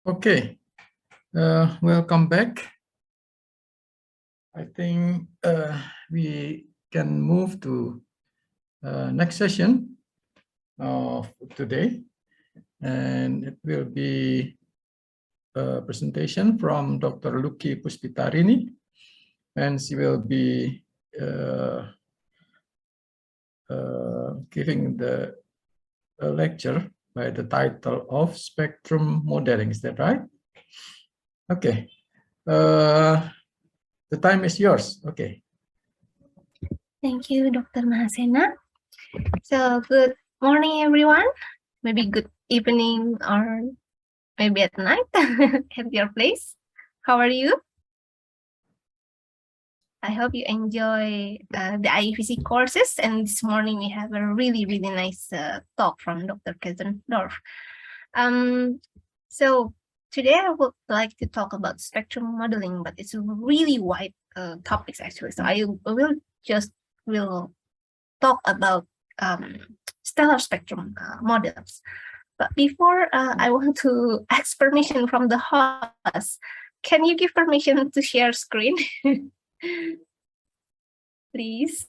Okay, welcome back. I think we can move to next session of today, and it will be a presentation from Dr. Lucky Puspitarini, and she will be giving the lecture by the title of Spectrum Modeling. Is that right? Okay. The time is yours. Okay. Thank you, Dr. Mahasena. So good morning, everyone. Maybe good evening or maybe at night at your place. How are you? I hope you enjoy the IEPC courses. And this morning we have a really, really nice talk from Dr. Kessendorf. So today I would like to talk about spectrum modeling, but it's a really wide topics actually. So I will talk about stellar spectrum models. But before I want to ask permission from the host, can you give permission to share screen? Please.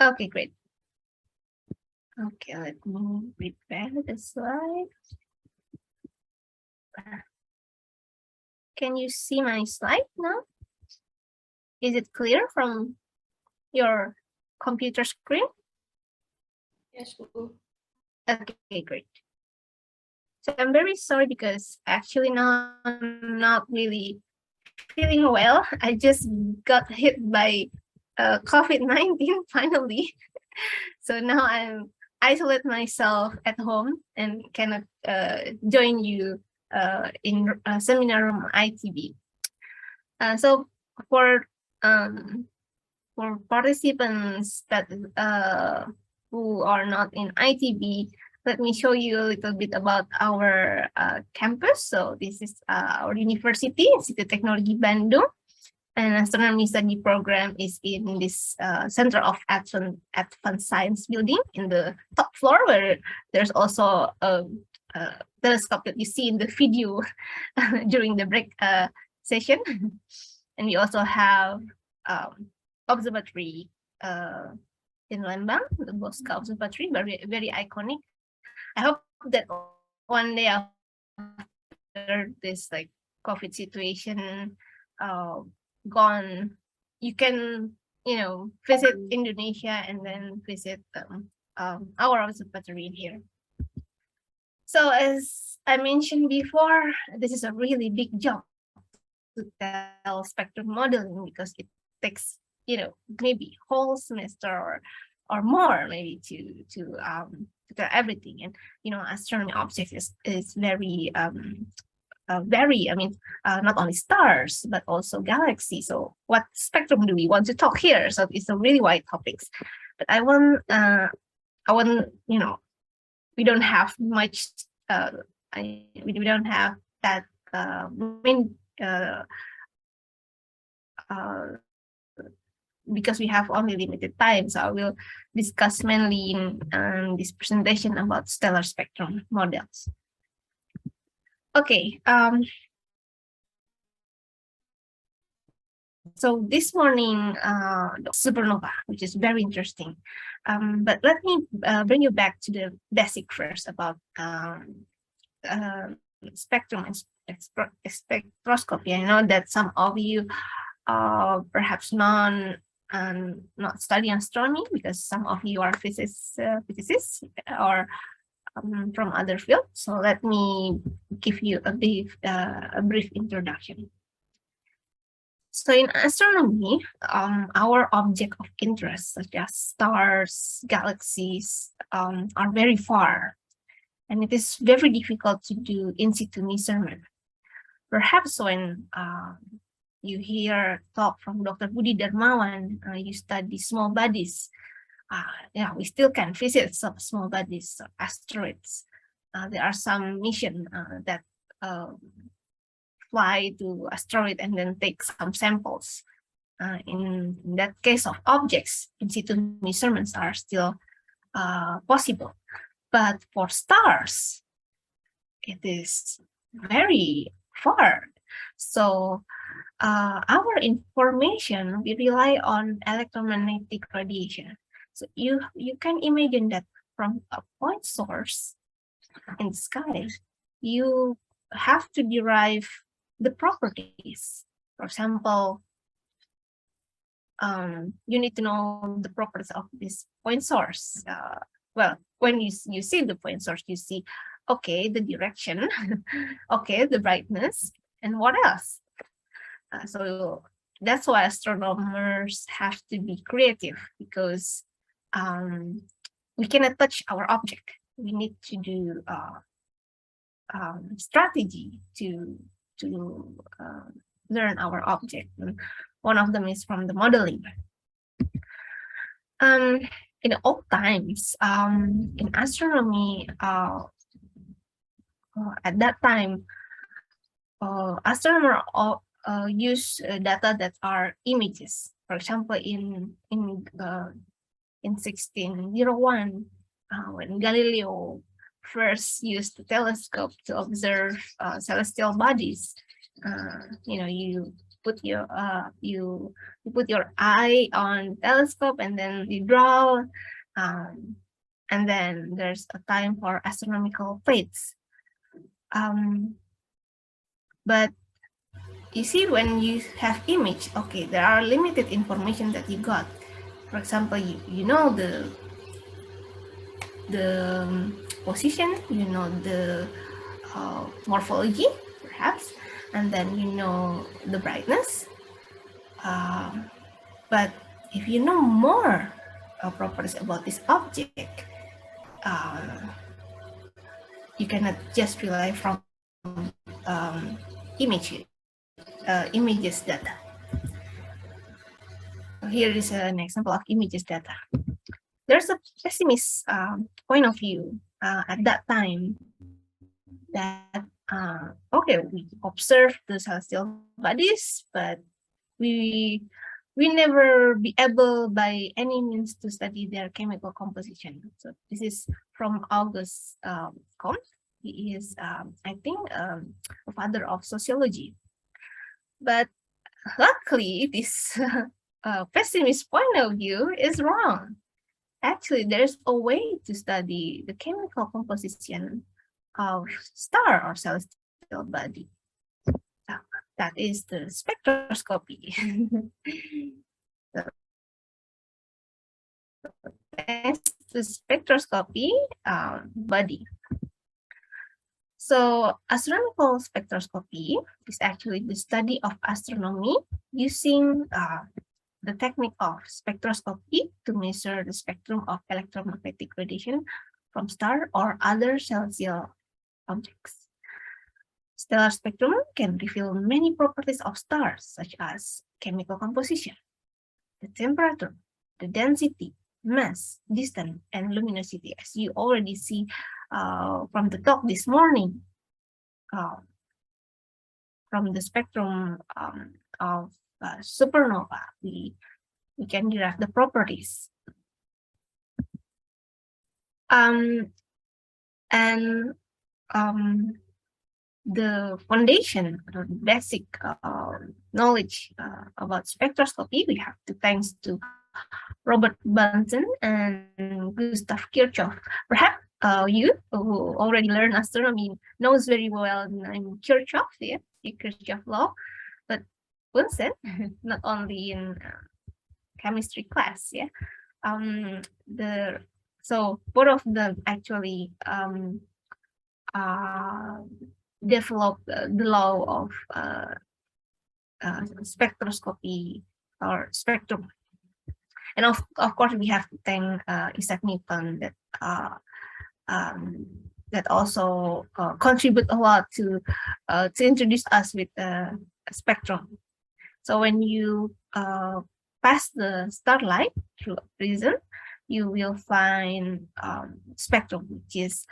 Okay, great. Okay, let me prepare the slide. Can you see my slide now? Is it clear from your computer screen? Yes. Okay, great. So I'm very sorry because actually now I'm not really feeling well. I just got hit by COVID-19 finally. So now I'm isolate myself at home and cannot join you in seminar room ITB. So for participants that who are not in ITB, let me show you a little bit about our campus. So this is our university, Institut Teknologi Bandung, and astronomy study program is in this Center of Advanced Science building in the top floor, where there's also a telescope that you see in the video during the break session. And we also have observatory in Lembang, the Bosca Observatory, very iconic. I hope that one day after this like COVID situation gone, you can visit Indonesia and then visit our observatory in here. So as I mentioned before, this is a really big job to tell spectrum modeling because it takes maybe whole semester or more maybe to tell everything. And astronomy objects is very not only stars but also galaxies. So what spectrum do we want to talk here? So it's a really wide topics, but I want we don't have much we don't have that because we have only limited time. So I will discuss mainly in this presentation about stellar spectrum models. Okay. So this morning, supernova, which is very interesting. But let me bring you back to the basic first about spectrum and spectroscopy. I know that some of you perhaps not studying astronomy because some of you are physicists or from other fields. So let me give you a brief introduction. So in astronomy, our object of interest, such as stars, galaxies, are very far, and it is very difficult to do in situ measurement. Perhaps when you hear talk from Dr. Budi Darmawan, you study small bodies. We still can visit some small bodies, asteroids. There are some missions that fly to asteroid and then take some samples. In that case of objects, in situ measurements are still possible. But for stars, it is very far. So our information, we rely on electromagnetic radiation. So you can imagine that from a point source in the sky, you have to derive the properties. For example, you need to know the properties of this point source. Well, when you see the point source, you see, okay, the direction, okay, the brightness, and what else? So that's why astronomers have to be creative, because we cannot touch our object. We need to do strategy to learn our object. And one of them is from the modeling. In old times, in astronomy, at that time, astronomers use data that are images. For example, in 1601, when Galileo first used the telescope to observe celestial bodies, you put your eye on telescope and then you draw, and then there's a time for astronomical plates. But you see, when you have image, okay, there are limited information that you got. For example, you know the position, you know the morphology, perhaps, and then you know the brightness. But if you know more properties about this object, you cannot just rely from images data. Here is an example of images data. There's a pessimist point of view at that time that, okay, we observe the celestial bodies, but we never be able by any means to study their chemical composition. So this is from August Comte. He is, I think, a father of sociology. But luckily, this pessimist point of view is wrong. Actually, there's a way to study the chemical composition of star or celestial body. That is the spectroscopy. That's the spectroscopy body. So astronomical spectroscopy is actually the study of astronomy using the technique of spectroscopy to measure the spectrum of electromagnetic radiation from star or other celestial objects. Stellar spectrum can reveal many properties of stars, such as chemical composition, the temperature, the density, mass, distance, and luminosity, as you already see from the talk this morning. From the spectrum of supernova, we can derive the properties. The foundation, the basic knowledge about spectroscopy, we have to thanks to Robert Bunsen and Gustav Kirchhoff. Perhaps you who already learned astronomy knows very well the name Kirchhoff, yeah, the Kirchhoff law, but Bunsen, not only in chemistry class, yeah. So both of them actually developed the law of spectroscopy or spectrum. And of course, we have to thank Isaac Newton that also contribute a lot to introduce us with the spectrum. So when you pass the starlight through a prism, you will find spectrum, which is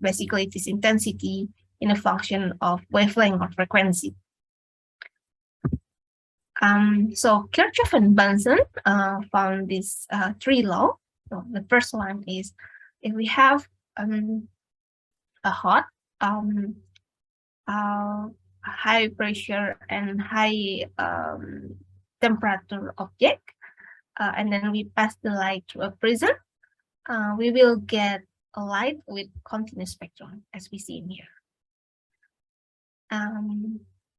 basically this intensity in a function of wavelength or frequency. So Kirchhoff and Bunsen found this three law. So the first one is if we have a hot, high pressure and high temperature object, and then we pass the light through a prism, we will get a light with continuous spectrum, as we see in here.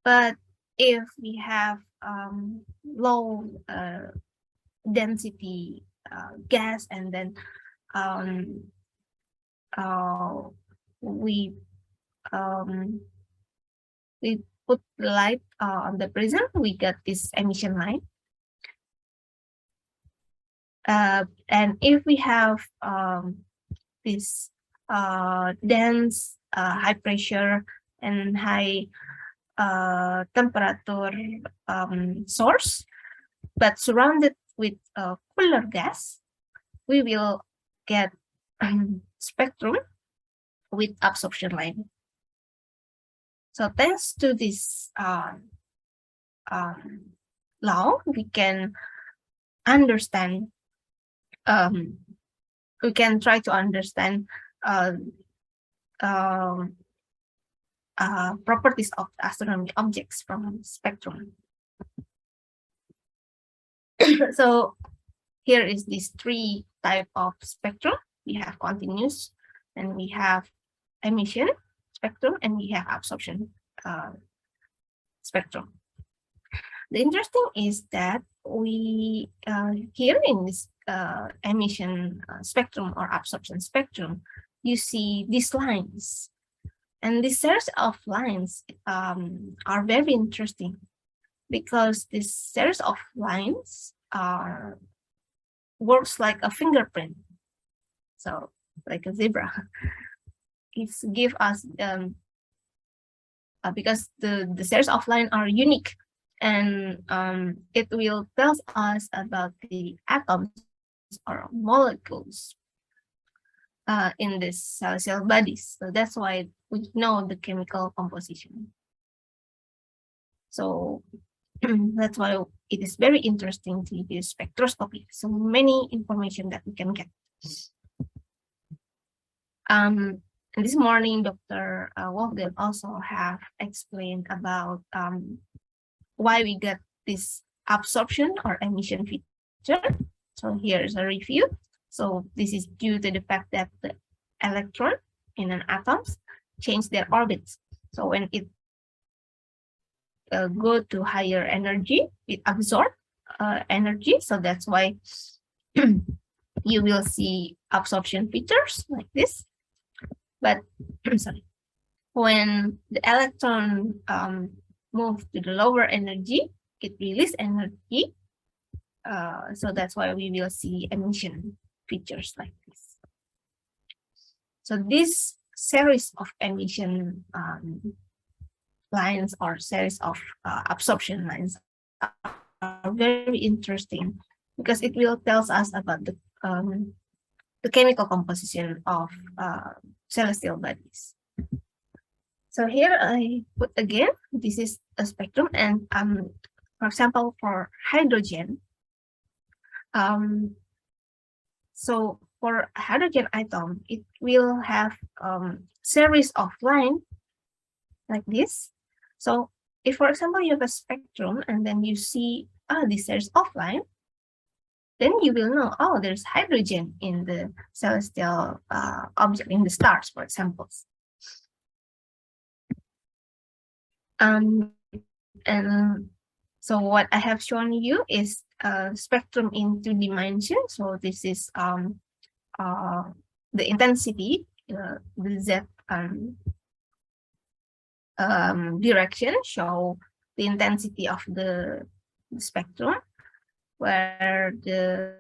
But if we have low density gas, and then we put light on the prism, we get this emission line. And if we have this dense, high pressure and high temperature source, but surrounded with cooler gas, we will get spectrum with absorption line. So thanks to this law, we can understand, we can try to understand properties of astronomical objects from spectrum. So here is these three type of spectrum. We have continuous, and we have emission spectrum, and we have absorption spectrum. The interesting is that we here in this emission spectrum or absorption spectrum, you see these lines, and this series of lines are very interesting, because this series of lines works like a fingerprint, so like a zebra. It's give us because the series of lines are unique, and it will tell us about the atoms or molecules in this celestial bodies. So that's why we know the chemical composition. So that's why it is very interesting to use spectroscopy. So many information that we can get. And this morning, Dr. Wolfgang also have explained about why we get this absorption or emission feature. So here's a review. So this is due to the fact that the electron in an atom change their orbits. So when it go to higher energy, it absorb energy. So that's why you will see absorption features like this. But sorry, when the electron move to the lower energy, it release energy. So that's why we will see emission features like this. So this series of emission lines or series of absorption lines are very interesting, because it will tell us about the chemical composition of celestial bodies. So here I put again, this is a spectrum, and for example, for hydrogen, so for hydrogen atom, it will have series of line like this. So if, for example, you have a spectrum and then you see this series of line, then you will know, oh, there's hydrogen in the celestial object, in the stars, for example. And so what I have shown you is spectrum in 2 dimensions. So this is the intensity, the Z direction show the intensity of the spectrum, where the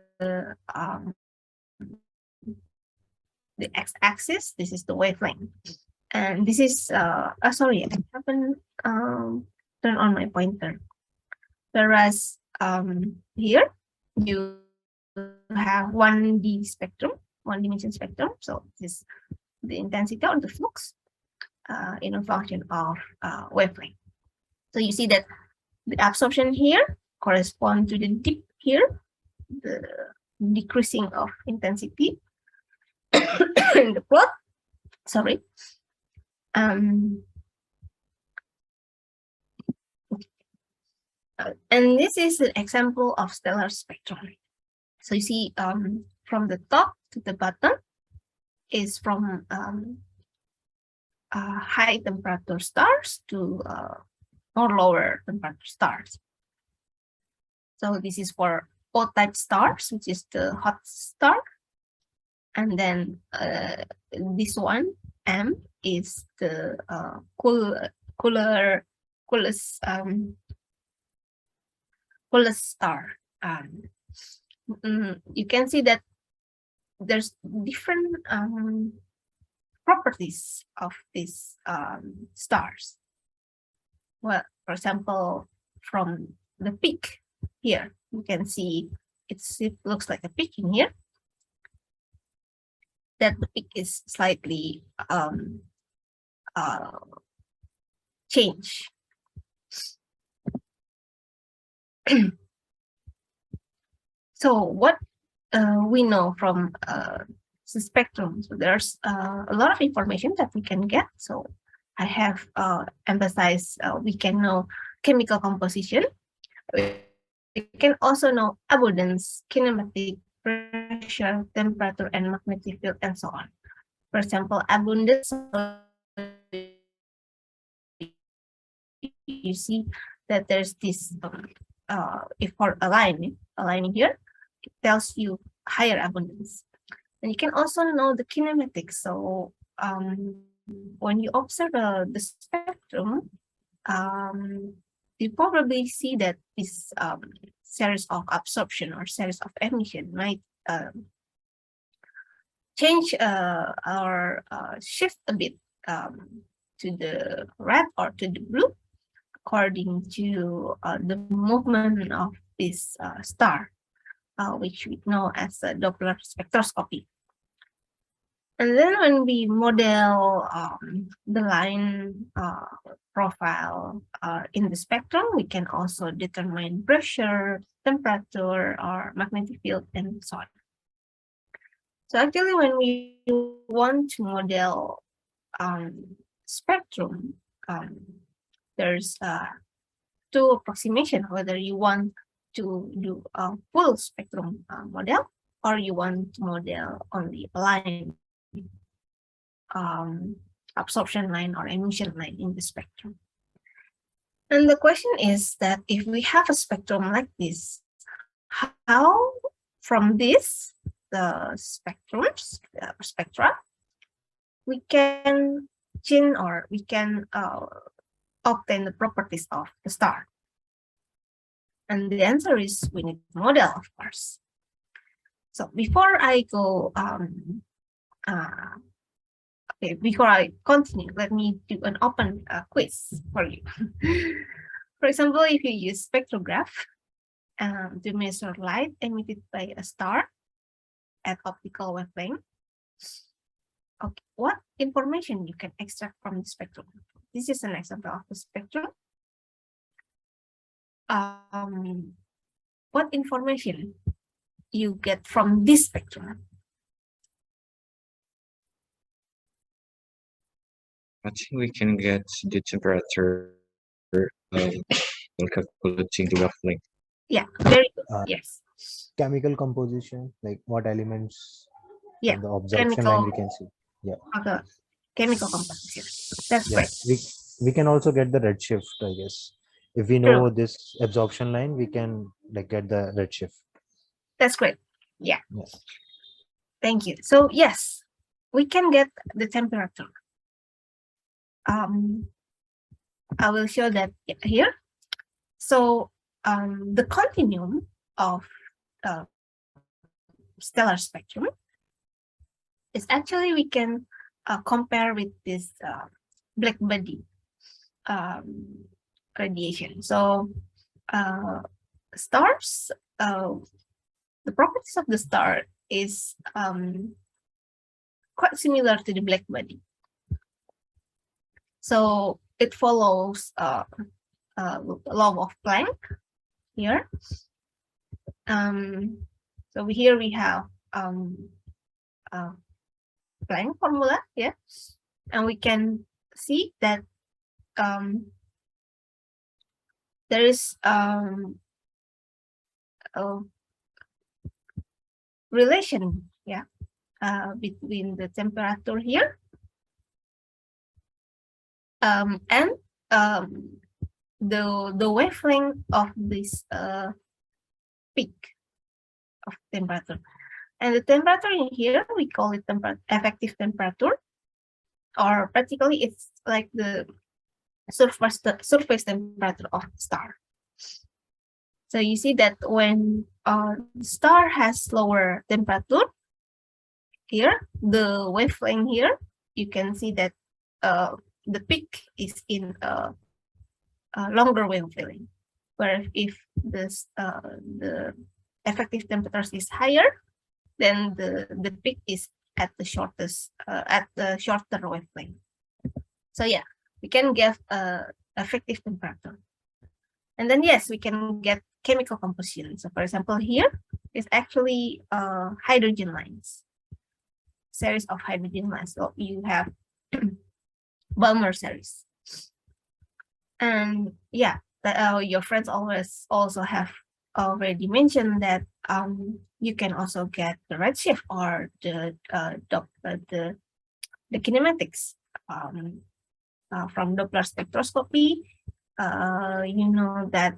x-axis, this is the wavelength, and this is sorry, I haven't turned on my pointer. Whereas here you have 1D spectrum, 1-dimension spectrum. So this is the intensity or the flux in a function of wavelength. So you see that the absorption here correspond to the dip here, the decreasing of intensity in the plot. Sorry. And this is an example of stellar spectrum. So you see, from the top to the bottom is from high temperature stars to more lower temperature stars. So this is for O-type stars, which is the hot star. And then this one, M, is the coolest star. You can see that there's different properties of these stars. Well, for example, from the peak here, you can see it looks like a peak in here. That the peak is slightly changed. So what we know from the spectrum, so there's a lot of information that we can get. So I have emphasized we can know chemical composition. We can also know abundance, kinematic, pressure, temperature, and magnetic field, and so on. For example, abundance, you see that there's this, if for a line here, it tells you higher abundance. And you can also know the kinematics. So when you observe the spectrum, you probably see that this series of absorption or series of emission might change or shift a bit to the red or to the blue according to the movement of this star, which we know as a Doppler spectroscopy. And then when we model the line profile in the spectrum, we can also determine pressure, temperature, or magnetic field, and so on. So actually, when we want to model spectrum, there's two approximations, whether you want to do a full spectrum model or you want to model only a line, absorption line or emission line in the spectrum. And the question is that if we have a spectrum like this, how from this, the spectra, we can change or we can obtain the properties of the star? And the answer is we need to model, of course. So before I go, before I continue, let me do an open quiz for you. For example, if you use spectrograph to measure light emitted by a star at optical wavelength, okay, what information you can extract from the spectrum? This is an example of the spectrum. What information you get from this spectrum? I think we can get the temperature while calculating the wavelength. Yeah, very good. Yes. Chemical composition, like what elements Yeah, on the absorption line we chemical, can see. Yeah. okay, chemical composition. That's Yeah. great. We can also get the redshift, I guess. If we know this absorption line, we can like get the redshift. That's great. Yeah. Yes. Thank you. So yes, we can get the temperature. I will show that here. So the continuum of stellar spectrum is actually we can compare with this black body radiation. So stars, the properties of the star is quite similar to the black body. So it follows law of Planck. here. So here we have Planck formula, yeah, and we can see that there is a relation, yeah, between the temperature here and the wavelength of this peak of temperature. And the temperature in here, we call it effective temperature, or practically it's like the surface temperature of the star. So you see that when the star has lower temperature, here, the wavelength here, you can see that the peak is in a longer wavelength. Where if this the effective temperature is higher, then the peak is at the shorter wavelength. So yeah, we can get effective temperature. And then yes, we can get chemical composition. So for example, here is actually hydrogen lines, series of hydrogen lines. So you have Balmer series. And yeah, your friends also have already mentioned that you can also get the redshift or the kinematics from Doppler spectroscopy. You know that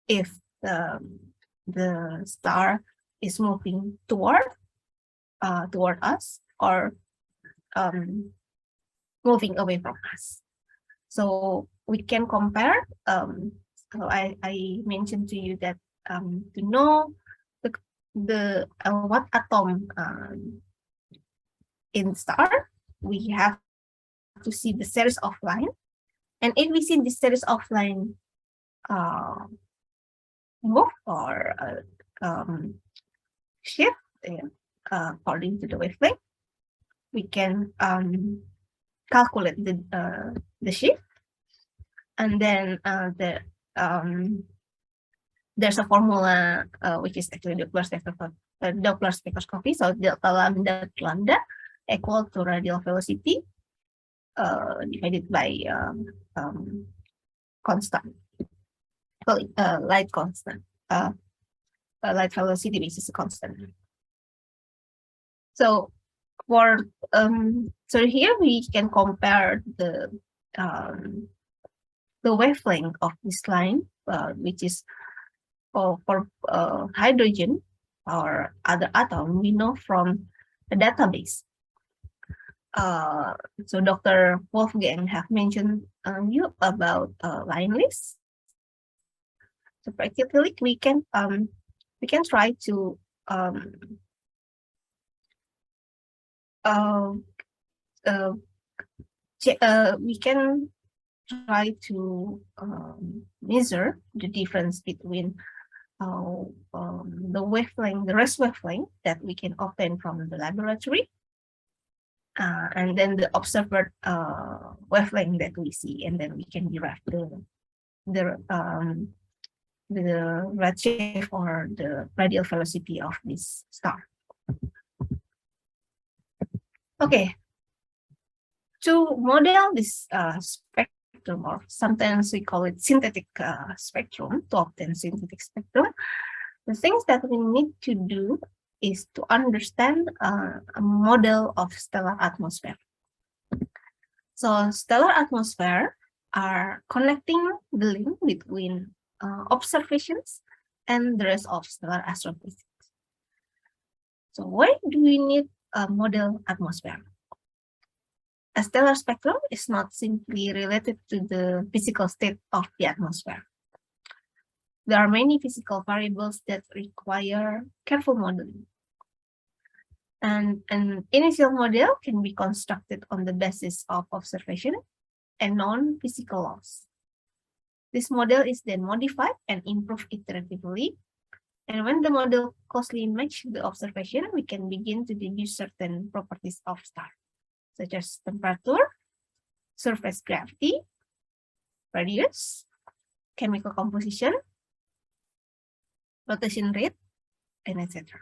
if the star is moving toward us or moving away from us, so we can compare. So I mentioned to you that to know the what atom in star, we have to see the series of line, and if we see this series of line move or shift according to the wavelength, we can calculate the shift, and then there's a formula which is actually Doppler spectroscopy. So delta lambda equal to radial velocity divided by constant, light constant, light velocity, which is a constant. So for so here we can compare the wavelength of this line, which is for hydrogen or other atom, we know from the database. So Dr. Wolfgang have mentioned you about line list. So practically we can try to we can try to measure the difference between the wavelength, the rest wavelength that we can obtain from the laboratory, and then the observed wavelength that we see, and then we can derive the redshift or the radial velocity of this star. Okay, to model this spectrum, or sometimes we call it synthetic spectrum, to obtain synthetic spectrum, the things that we need to do is to understand a model of stellar atmosphere. So stellar atmosphere are connecting the link between observations and the rest of stellar astrophysics. So why do we need a model atmosphere? A stellar spectrum is not simply related to the physical state of the atmosphere. There are many physical variables that require careful modeling. And an initial model can be constructed on the basis of observation and known physical laws. This model is then modified and improved iteratively. And when the model closely matches the observation, we can begin to deduce certain properties of stars, such as temperature, surface gravity, radius, chemical composition, rotation rate, and etc.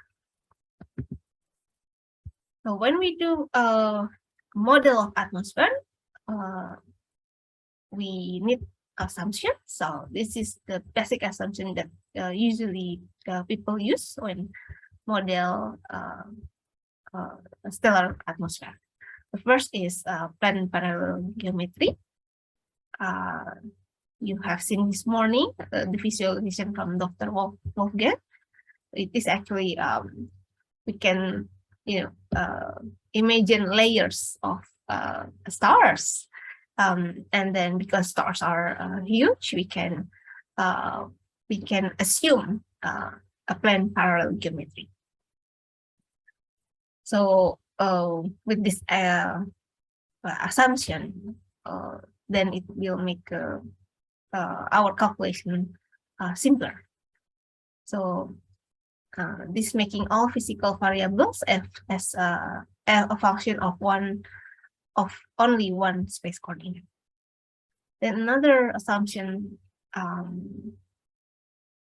So when we do a model of atmosphere, we need assumption. So this is the basic assumption that usually people use when model a stellar atmosphere. The first is plane parallel geometry. You have seen this morning the visualization from Dr. Wolfgang. It is actually we can imagine layers of stars, and then because stars are huge, we can assume a plane parallel geometry. So with this assumption, then it will make our calculation simpler. So this making all physical variables as a function of only one space coordinate. Then another assumption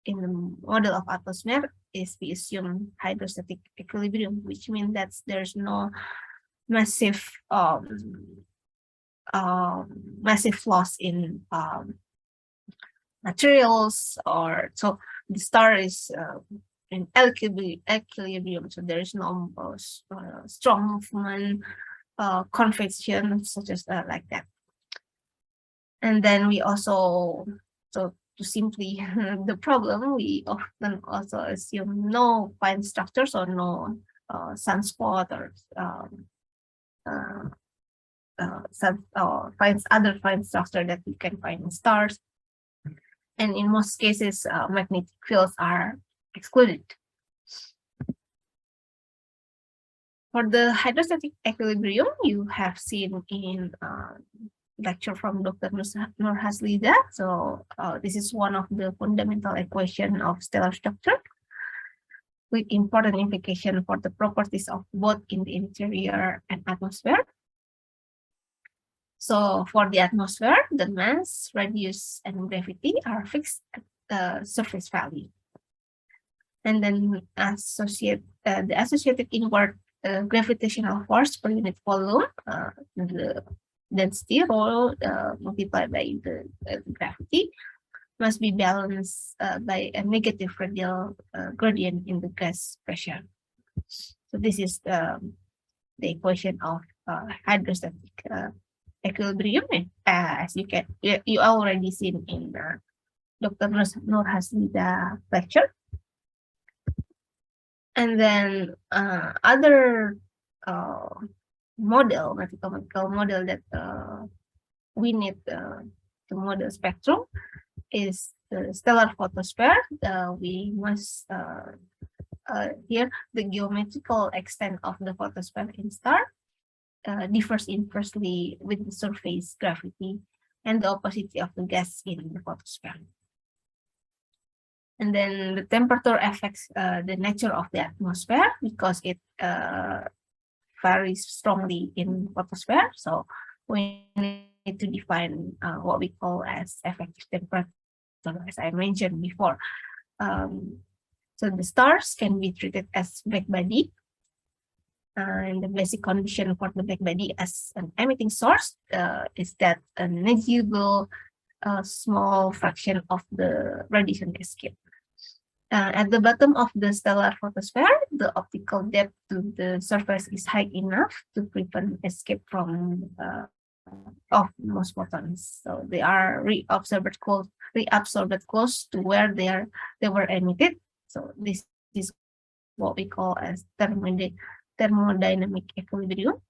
in the model of atmosphere is we assume hydrostatic equilibrium, which means that there's no massive massive loss in materials, or so the star is in equilibrium, so there is no strong movement, convection, such as like that. And then we also, so to simply the problem, we often also assume no fine structures or no sunspot or other fine structure that we can find in stars. And in most cases, magnetic fields are excluded. For the hydrostatic equilibrium, you have seen in lecture from Dr. Nur Haslida. So this is one of the fundamental equation of stellar structure with important implication for the properties of both in the interior and atmosphere. So for the atmosphere, the mass, radius, and gravity are fixed at the surface value. And then the associated inward gravitational force per unit volume, the density rho multiplied by the gravity, must be balanced by a negative radial gradient in the gas pressure. So this is the equation of hydrostatic equilibrium, as you already seen in Dr. Nur Haslida lecture. And then other mathematical model that we need to model spectrum is the stellar photosphere. We must here the geometrical extent of the photosphere in star differs inversely with the surface gravity and the opacity of the gas in the photosphere. And then the temperature affects the nature of the atmosphere because it varies strongly in photosphere. So we need to define what we call as effective temperature, as I mentioned before. So the stars can be treated as black body. And the basic condition for the black body as an emitting source is that a negligible small fraction of the radiation escape. At the bottom of the stellar photosphere, the optical depth to the surface is high enough to prevent escape from of most photons. So they are reabsorbed close to where they were emitted. So this is what we call as thermodynamic equilibrium.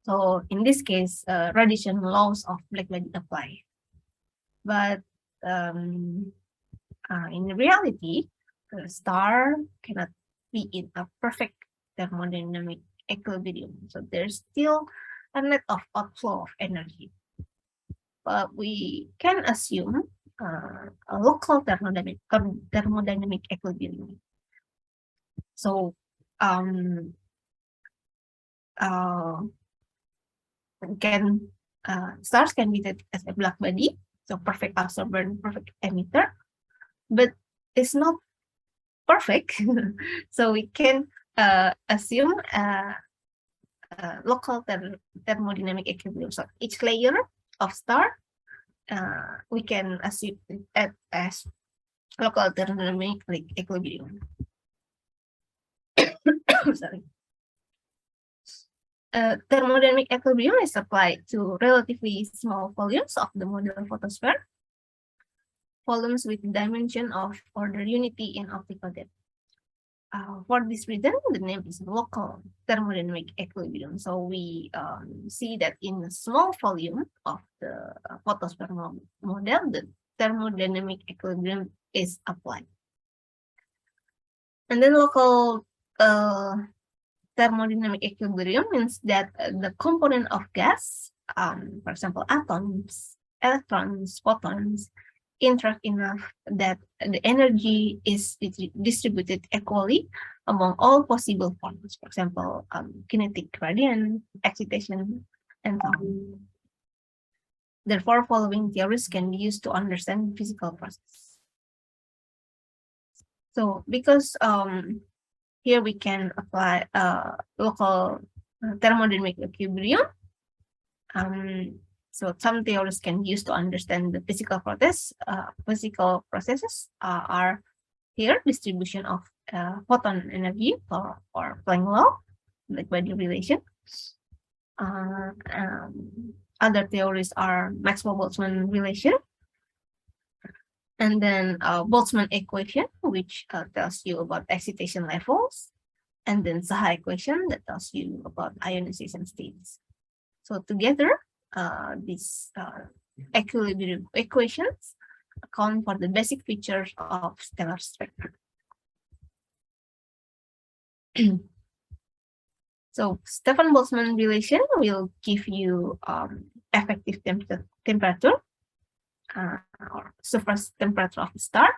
So in this case, radiation laws of black body apply. But in reality, the star cannot be in a perfect thermodynamic equilibrium. So there's still a net of outflow of energy. But we can assume a local thermodynamic equilibrium. So stars can be treated as a black body, so perfect absorber and perfect emitter, but it's not perfect, so we can assume local thermodynamic equilibrium. So each layer of star, we can assume it as local thermodynamic equilibrium. Sorry. Thermodynamic equilibrium is applied to relatively small volumes of the model photosphere, volumes with dimension of order unity in optical depth. For this reason, the name is local thermodynamic equilibrium. So we see that in a small volume of the photosphere model, the thermodynamic equilibrium is applied. And then local thermodynamic equilibrium means that the component of gas, for example, atoms, electrons, photons, interact enough that the energy is distributed equally among all possible forms. For example, kinetic gradient, excitation, and so on. Therefore, following theories can be used to understand physical process. So, because here we can apply local thermodynamic equilibrium. So some theories can be used to understand the physical process. Physical processes are here distribution of photon energy or Planck law, black-body relation. Other theories are Maxwell-Boltzmann relation, and then Boltzmann equation, which tells you about excitation levels, and then Saha equation that tells you about ionization states. So together, these equilibrium equations account for the basic features of stellar spectrum. So Stefan-Boltzmann relation will give you effective temperature or surface temperature of the star.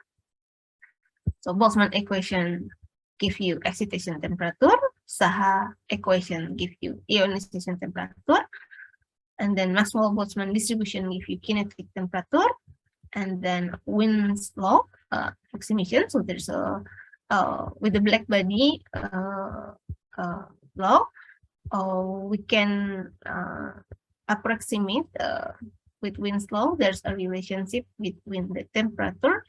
So Boltzmann equation give you excitation temperature. Saha equation give you ionization temperature. And then Maxwell-Boltzmann distribution give you kinetic temperature. And then Wien's law approximation. So there's a with the black body law, we can approximate with Wien's law. There's a relationship between the temperature,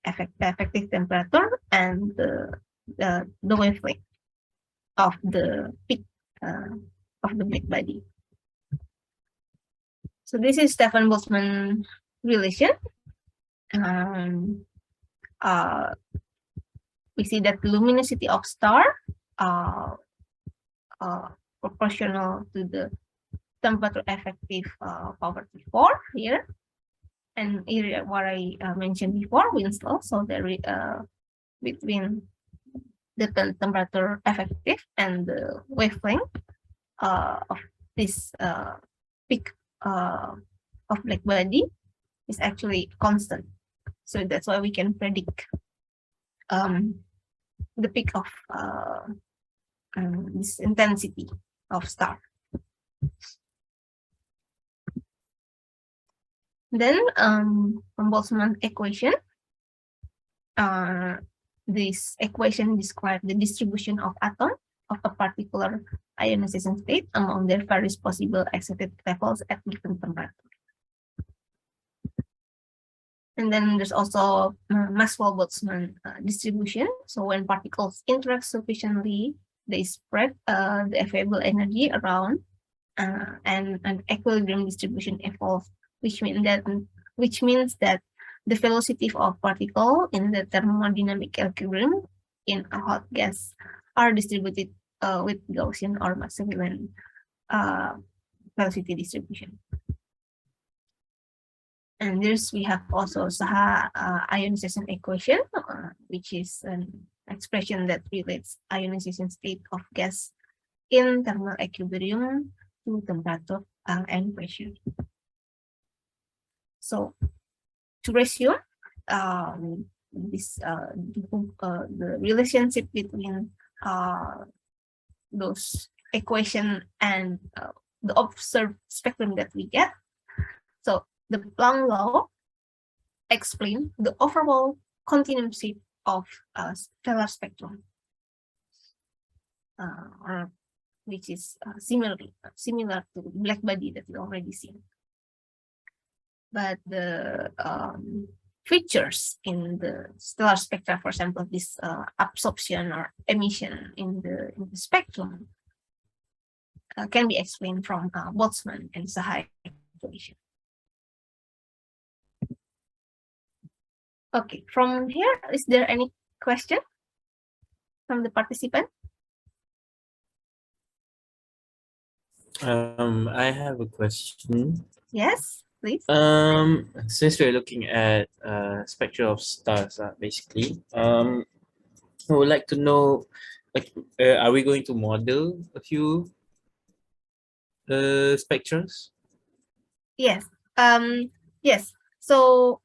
effective temperature, and the wavelength of the peak of the black body. So this is Stefan-Boltzmann relation. We see that the luminosity of star proportional to the temperature effective poverty 4 here. And here what I mentioned before, Wien's law. So there between the temperature effective and the wavelength of this peak of black body is actually constant. So that's why we can predict the peak of this intensity of star. Then from Boltzmann equation, this equation describes the distribution of atoms of a particular ionization state among their various possible excited levels at given temperature. And then there's also Maxwell-Boltzmann distribution. So when particles interact sufficiently, they spread the available energy around, and an equilibrium distribution evolves, which means that the velocity of particle in the thermodynamic equilibrium in a hot gas are distributed with Gaussian or Maxwellian velocity distribution. And this we have also Saha ionization equation, which is an expression that relates ionization state of gas in thermal equilibrium to temperature and pressure. So to resume, the relationship between those equation and the observed spectrum that we get. So the Planck law explains the overall continuum shape of stellar spectrum, or which is similar to black body that we already seen. But the features in the stellar spectra, for example, this absorption or emission in the spectrum can be explained from Boltzmann and Sahai equation. Okay, from here, is there any question from the participant? I have a question. Yes, please. Since we're looking at spectra of stars, basically, I would like to know, like, are we going to model a few spectrums? Yes. Yes. So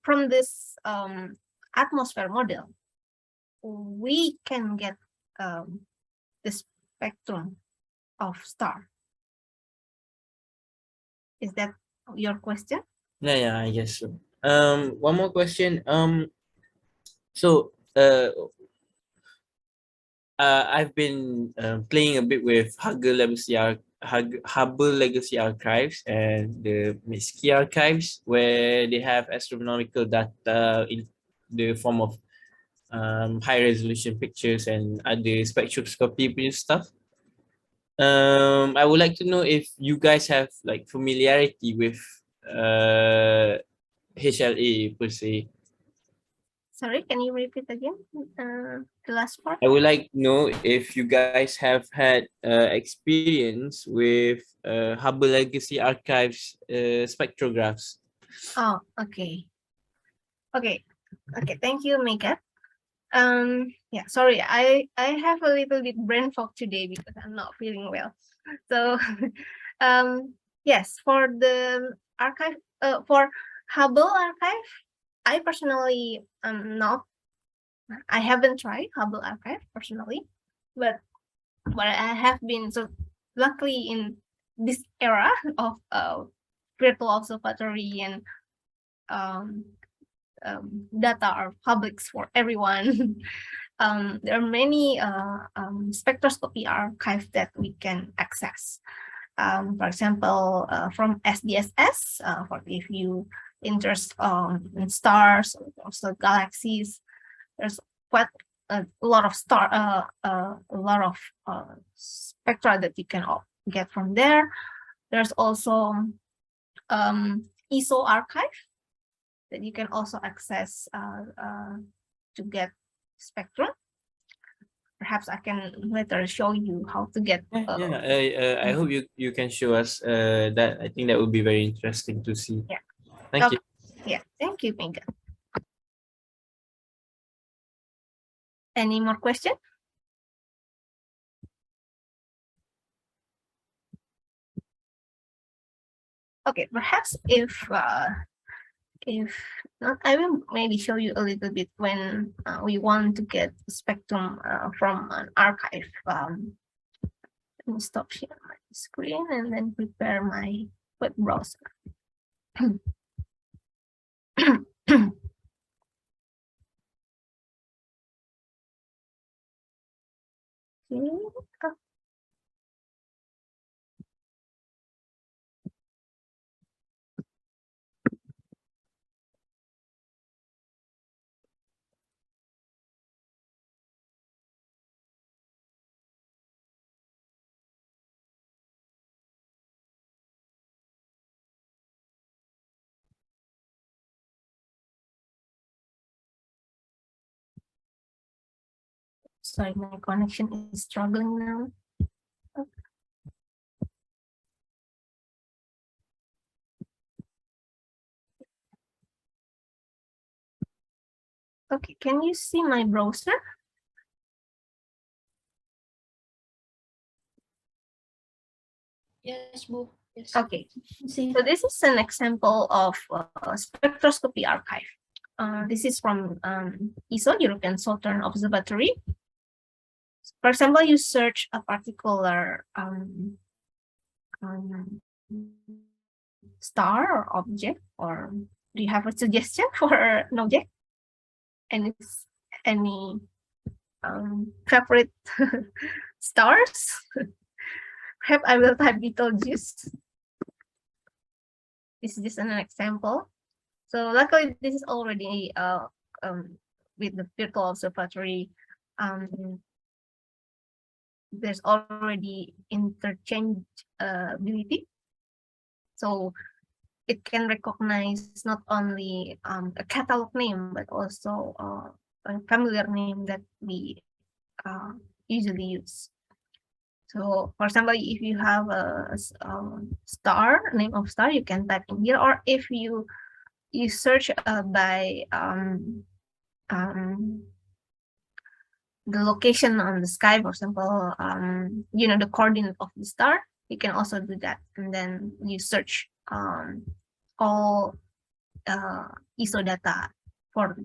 from this atmosphere model, we can get the spectrum of star. Is that your question? Yeah, I guess so. One more question. So I've been playing a bit with Hubble Legacy Archives and the MISKI archives, where they have astronomical data in the form of high resolution pictures and other spectroscopy stuff. I would like to know if you guys have like familiarity with HLA per se. Sorry, can you repeat again the last part? I would like to know if you guys have had experience with Hubble Legacy Archives spectrographs. Oh, okay. Okay. Thank you, Megan. Yeah, sorry, I have a little bit brain fog today because I'm not feeling well. So yes, for the archive, for Hubble archive, I personally I haven't tried Hubble archive personally, but I have been, so luckily in this era of virtual observatory and data are public for everyone. There are many spectroscopy archives that we can access. For example, from SDSS, for if you interest in stars, also galaxies, there's quite a lot of spectra that you can get from there. There's also ESO archive that you can also access to get spectrum. Perhaps I can later show you how to get. I hope you can show us that. I think that would be very interesting to see. Yeah. Thank you. Yeah, thank you, Megan. Any more questions? Okay, perhaps if not, I will maybe show you a little bit when we want to get the spectrum from an archive. Let me stop sharing my screen and then prepare my web browser. Okay. Sorry, my connection is struggling now. Okay, can you see my browser? Yes, Bu. Yes. Okay, so this is an example of spectroscopy archive. This is from ESO, European Southern Observatory. For example, you search a particular star or object, or do you have a suggestion for an object? any favorite stars? Perhaps I will type Betelgeuse. This is just an example. So luckily, this is already with the virtual observatory. There's already interchangeability, so it can recognize not only a catalog name but also a familiar name that we usually use. So, for example, if you have a star, name of star, you can type in here, or if you search by the location on the sky, for example, the coordinate of the star, you can also do that, and then you search all ISO data for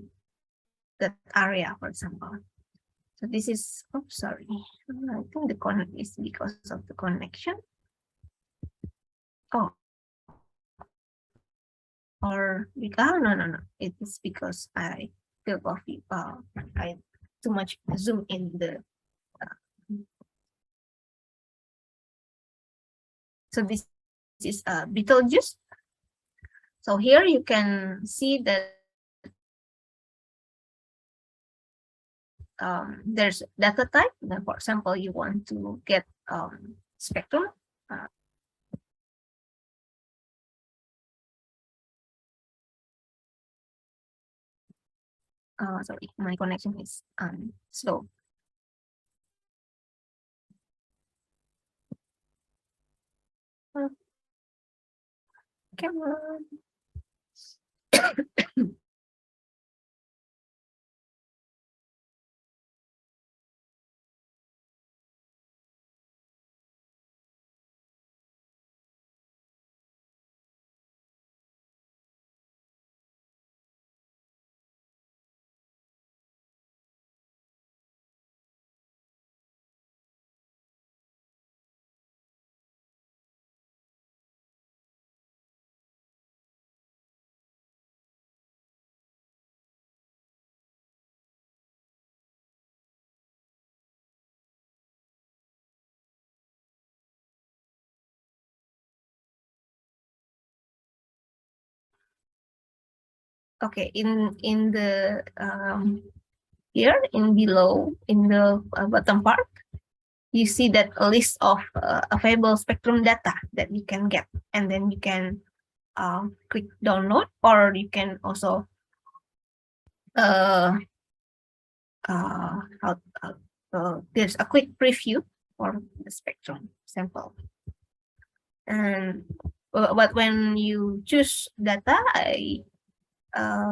that area, for example. So this is, oh, sorry, I think the connect is because of the connection. Oh, or no, it is because I feel coffee. I too much zoom in the. So this is Betelgeuse. So here you can see that there's data type. Then, for example, you want to get spectrum. Sorry, my connection is slow. Camera. Okay, in the here in below in the bottom part, you see that a list of available spectrum data that you can get, and then you can click download, or you can also there's a quick preview for the spectrum sample. And but when you choose data, I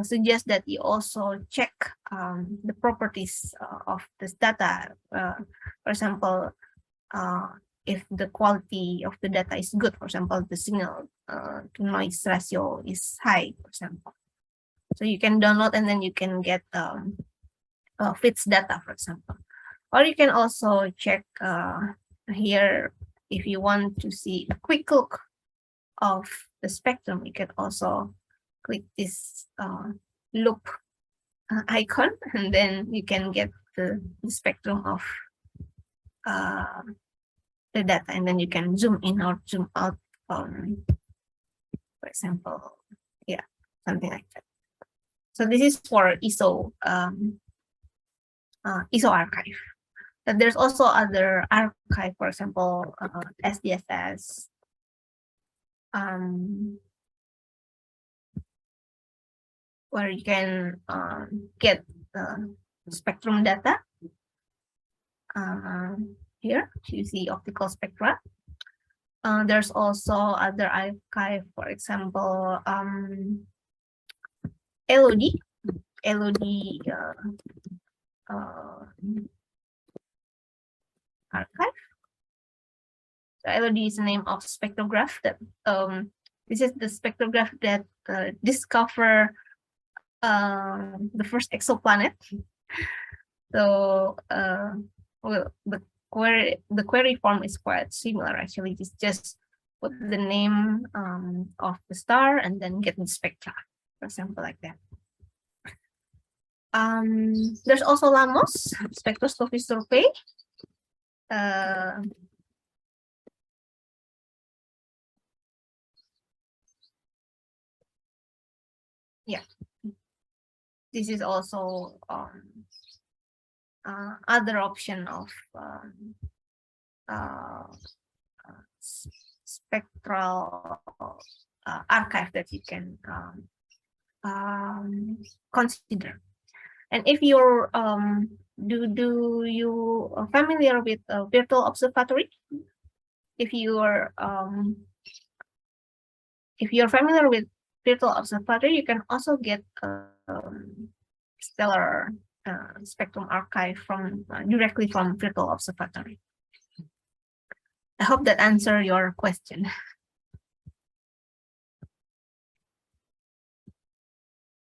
suggest that you also check the properties of this data. For example, if the quality of the data is good, for example, the signal to noise ratio is high, for example. So you can download and then you can get fits data, for example. Or you can also check here if you want to see a quick look of the spectrum. You can also click this loop icon, and then you can get the spectrum of the data, and then you can zoom in or zoom out, for example, yeah, something like that. So this is for ISO ISO archive. But there's also other archive, for example, SDSS, where you can get spectrum data. Here you see optical spectra. There's also other archive, for example, LOD archive. So LOD is the name of spectrograph that this is the spectrograph that discover the first exoplanet. So well, the query form is quite similar actually. It's just put the name of the star and then get the spectra, for example, like that. There's also LAMOS, spectroscopy survey. Yeah, this is also other option of spectral archive that you can consider. And if you're do you familiar with virtual observatory? If you're familiar with virtual observatory, you can also get stellar spectrum archive from directly from virtual observatory. I hope that answer your question.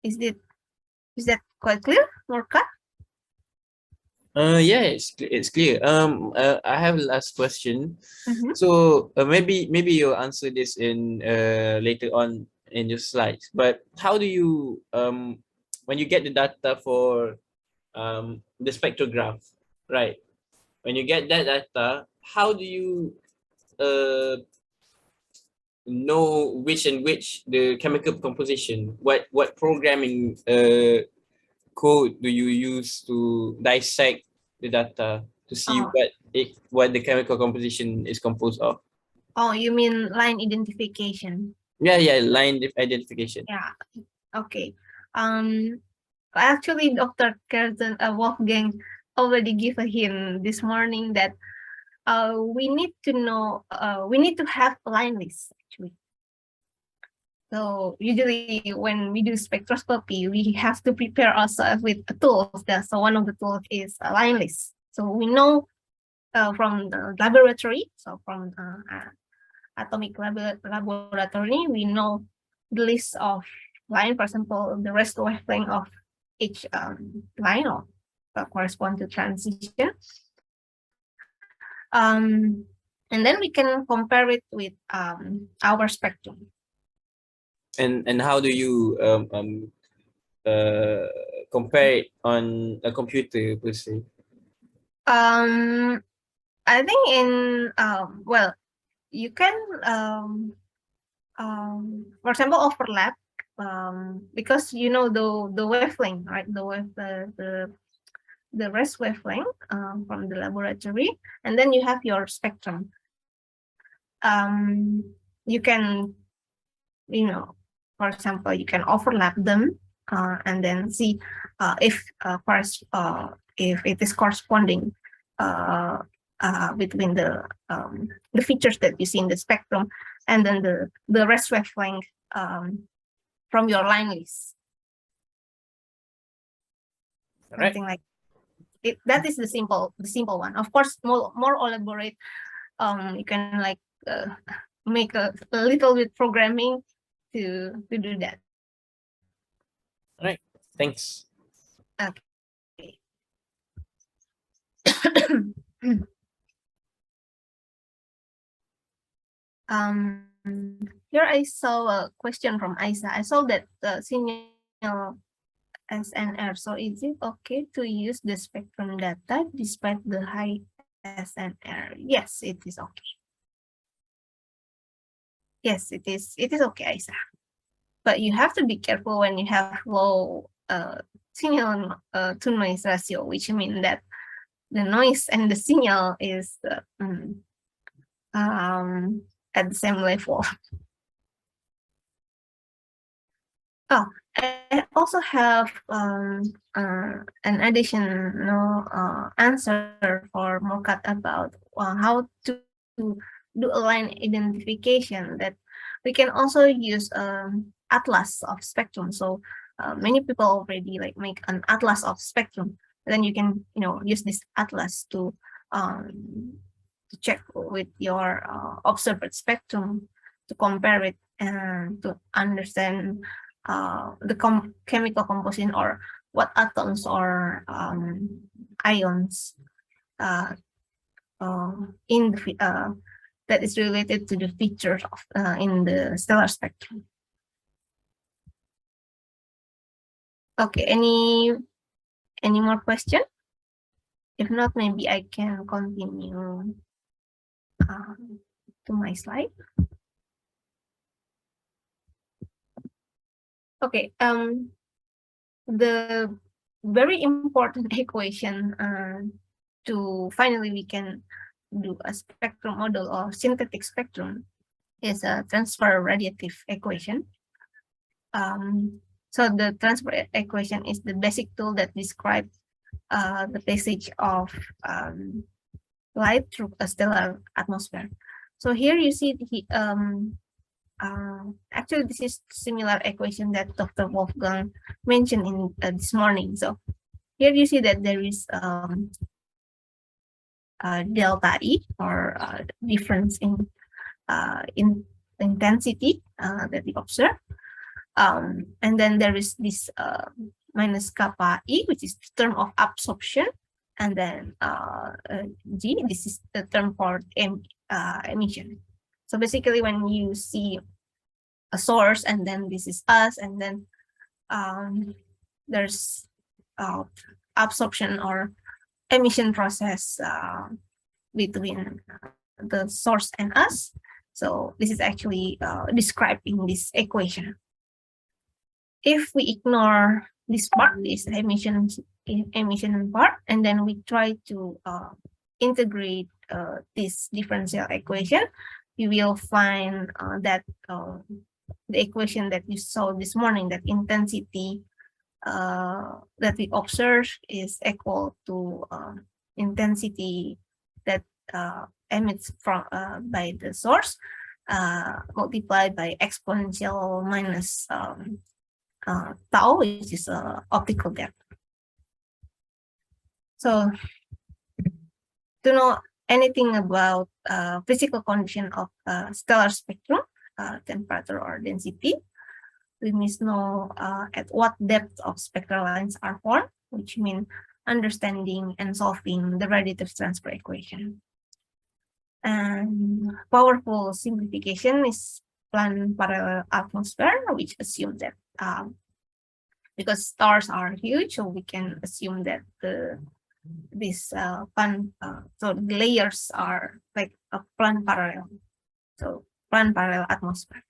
Is that quite clear, Morka? Yeah, it's clear. I have a last question. Mhm. So maybe you'll answer this in later on in your slides. But how do you when you get the data for the spectrograph, right? When you get that data, how do you know which the chemical composition? What programming code do you use to dissect the data to see Oh. what the chemical composition is composed of? Oh, you mean line identification? Yeah, line identification. Yeah. Okay. Actually, Dr. Kerzen Wolfgang already gave a hint this morning that we need to know, we need to have a line list actually. So usually when we do spectroscopy, we have to prepare ourselves with tools. So one of the tools is a line list. So we know from the laboratory, so from atomic laboratory, we know the list of line, for example, the rest wavelength of each line or correspond to transition. And then we can compare it with our spectrum. And how do you compare it on a computer per se? I think in well, you can for example overlap because you know the wavelength, right? The rest wavelength from the laboratory, and then you have your spectrum. You can, you know, for example, you can overlap them and then see if it is corresponding between the features that you see in the spectrum and then the rest wavelength from your line list. Right. Something like it. That is the simple one. Of course, more elaborate. You can like make a little bit programming to do that. All right. Thanks. Okay. Here I saw a question from Aisa. I saw that the signal SNR. So is it okay to use the spectrum data despite the high SNR? Yes, it is okay. Yes, it is. It is okay, Aisa. But you have to be careful when you have low signal to noise ratio, which means that the noise and the signal is at the same level. Oh, I also have an additional answer for Mokat about how to do a line identification, that we can also use atlas of spectrum. So many people already like make an atlas of spectrum. Then you can use this atlas to check with your observed spectrum, to compare it and to understand the chemical composition or what atoms or ions in the that is related to the features of in the stellar spectrum. Okay, any Any more question? If not, maybe I can continue to my slide. Okay, the very important equation to finally we can do a spectrum model or synthetic spectrum is a transfer radiative equation. So the transfer equation is the basic tool that describes the passage of light through a stellar atmosphere. So here you see the actually this is similar equation that Dr. Wolfgang mentioned in this morning. So here you see that there is delta E, or difference in intensity that we observe. And then there is this minus kappa E, which is the term of absorption. And then G, this is the term for emission. So basically when you see a source and then this is us, and then there's absorption or emission process between the source and us. So this is actually described in this equation. If we ignore this part, this emission part, and then we try to integrate this differential equation, you will find that the equation that you saw this morning, that intensity that we observe is equal to intensity that emits from by the source multiplied by exponential minus tau, which is optical depth. So to know anything about physical condition of stellar spectrum, temperature or density, we must know at what depth of spectral lines are formed, which means understanding and solving the radiative transfer equation. And powerful simplification is plan parallel atmosphere, which assumes that because stars are huge, so we can assume that so the layers are like a plan parallel. So plan parallel atmosphere.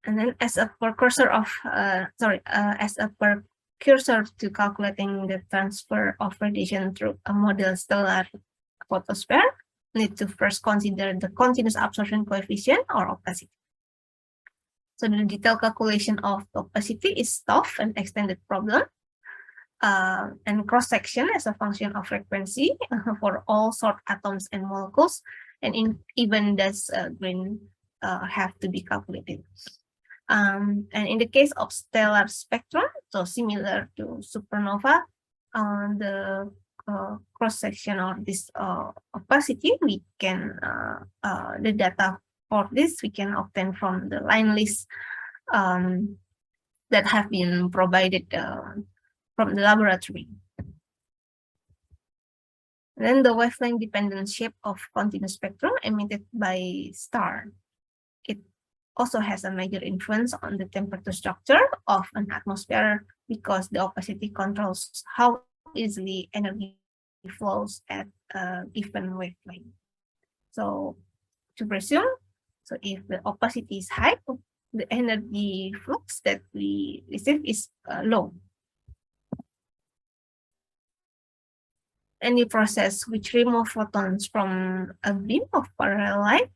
And then as a precursor of as a precursor to calculating the transfer of radiation through a model stellar photosphere, need to first consider the continuous absorption coefficient or opacity. So the detailed calculation of opacity is tough and extended problem. And cross-section as a function of frequency for all sort atoms and molecules, and even does grain have to be calculated. And in the case of stellar spectrum, so similar to supernova, the cross-section or this opacity, we can the data for this we can obtain from the line list that have been provided from the laboratory. Then the wavelength dependent shape of continuous spectrum emitted by star. It also has a major influence on the temperature structure of an atmosphere because the opacity controls how easily energy flows at a given wavelength. So to presume, so if the opacity is high, the energy flux that we receive is low. Any process which removes photons from a beam of parallel light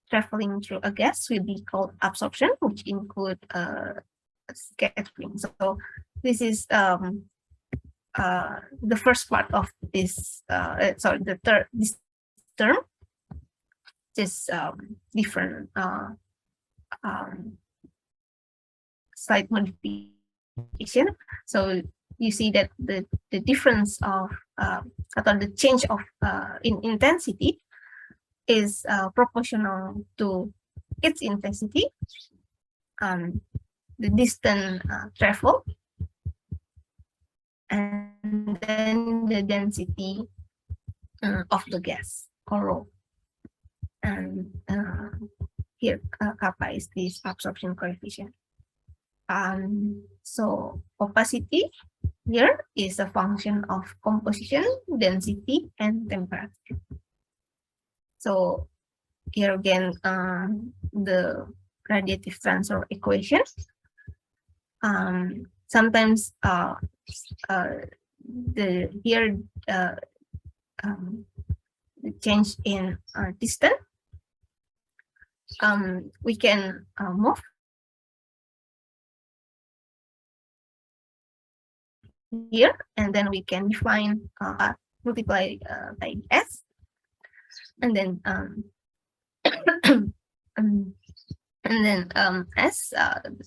traveling through a gas will be called absorption, which include scattering. So this is the first part of this. This term. Just different slight modification. So you see that the difference of or the change of in intensity is proportional to its intensity, the distance traveled, and then the density of the gas or rho. And here kappa is this absorption coefficient. So opacity here is a function of composition, density, and temperature. So here again, the radiative transfer equation. Sometimes the change in distance, we can move here, and then we can define multiply by s, and then s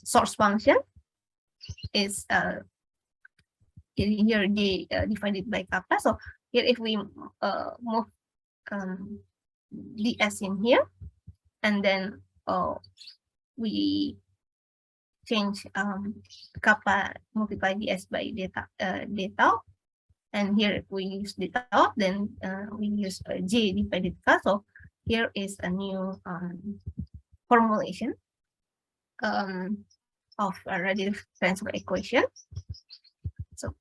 source function is here d divided by kappa. So here if we move ds in here, and then we change kappa multiply ds by deta, and here if we use deta, then we use j divided k. So here is a new formulation of a radiative transfer equation. So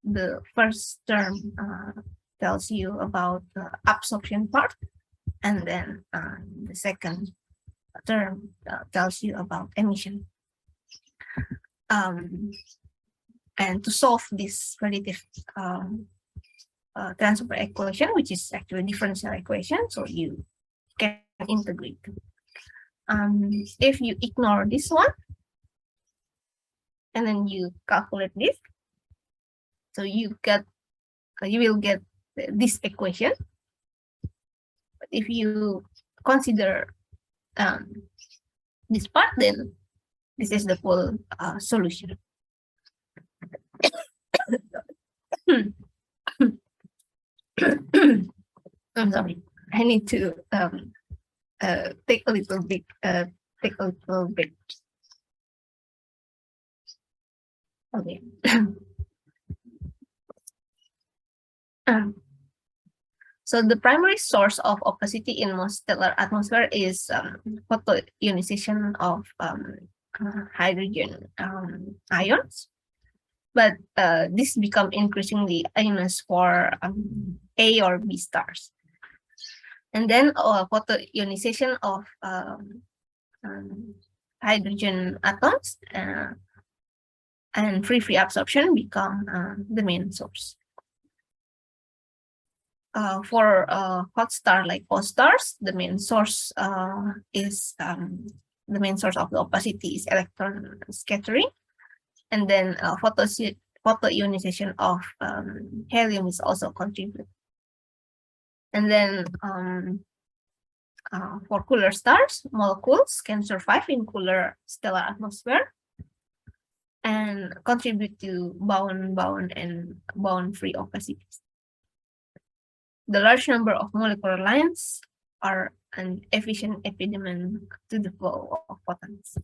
the first term tells you about the absorption part, and then the second term tells you about emission. And to solve this radiative transfer equation, which is actually a differential equation, so you can integrate. If you ignore this one, and then you calculate this, so you will get this equation. But if you consider this part, then this is the full solution. I'm sorry, I need to take a little bit. Okay. So the primary source of opacity in most stellar atmosphere is photoionization of hydrogen ions, but this become increasingly ionized for A or B stars. And then photoionization of hydrogen atoms and free absorption become the main source. For hot star like O stars, the main source is the main source of the opacity is electron scattering, and then photoionization of helium is also contributed. And then for cooler stars, molecules can survive in cooler stellar atmosphere and contribute to bound and bound-free opacities. The large number of molecular lines are an efficient impediment to the flow of photons.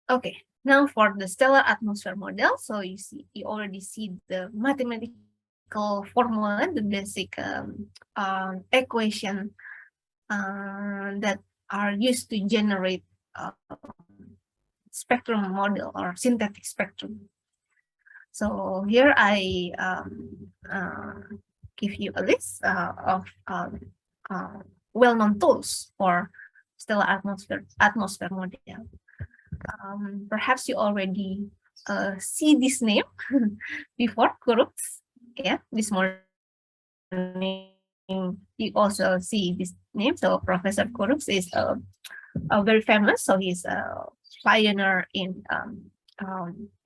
Okay, now for the stellar atmosphere model. So you already see the mathematical formula, the basic equation that are used to generate spectrum model or synthetic spectrum. So here I give you a list of well-known tools for stellar atmosphere model. Perhaps you already see this name before, Kurups. Yeah, this morning you also see this name. So Professor Kurups is very famous. So he's a pioneer in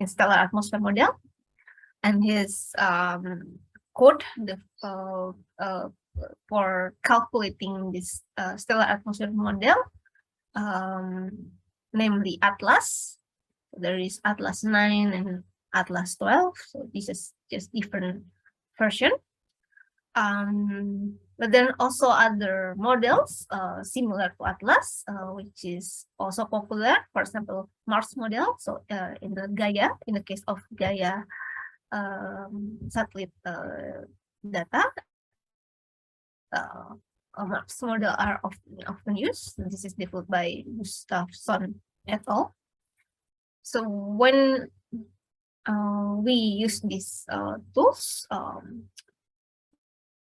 stellar atmosphere model. And his code for calculating this stellar atmosphere model, namely Atlas. There is Atlas 9 and Atlas 12. So this is just different version. But then also other models similar to Atlas, which is also popular. For example, Mars model. So in the case of Gaia satellite data, Marx model are often used. This is developed by Gustafsson et al. So when we use these tools,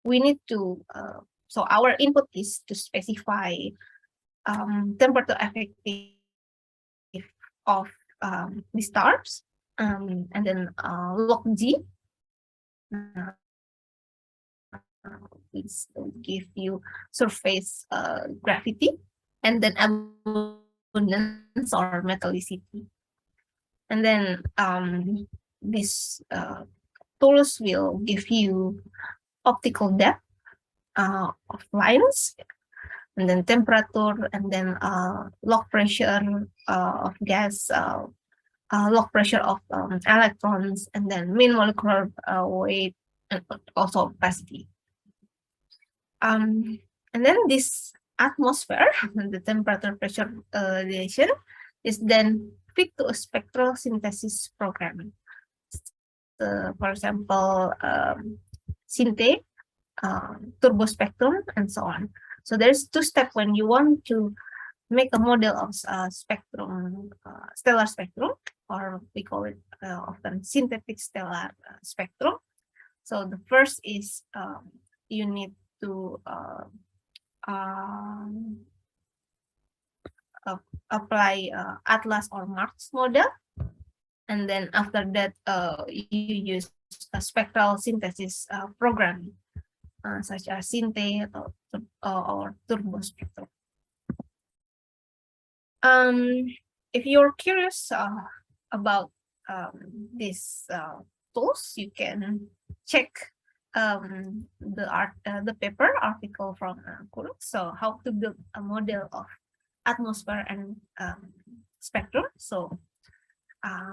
we need to, so our input is to specify temperature effective of the stars, and then log G, which will give you surface gravity, and then abundance or metallicity. And then these tools will give you optical depth of lines, and then temperature, and then log pressure of gas, log pressure of electrons, and then mean molecular weight, and also opacity. And then this atmosphere, the temperature pressure relation, is then fit to a spectral synthesis program. For example, Sinte, turbo spectrum, and so on. So there's two steps when you want to make a model of spectrum, stellar spectrum, or we call it often synthetic stellar spectrum. So the first is you need to apply Atlas or Marx model, and then after that you use a spectral synthesis program such as Sinte or turbo spectrum. If you're curious about these tools, you can check the paper article from Kuruk. So how to build a model of atmosphere and spectrum. So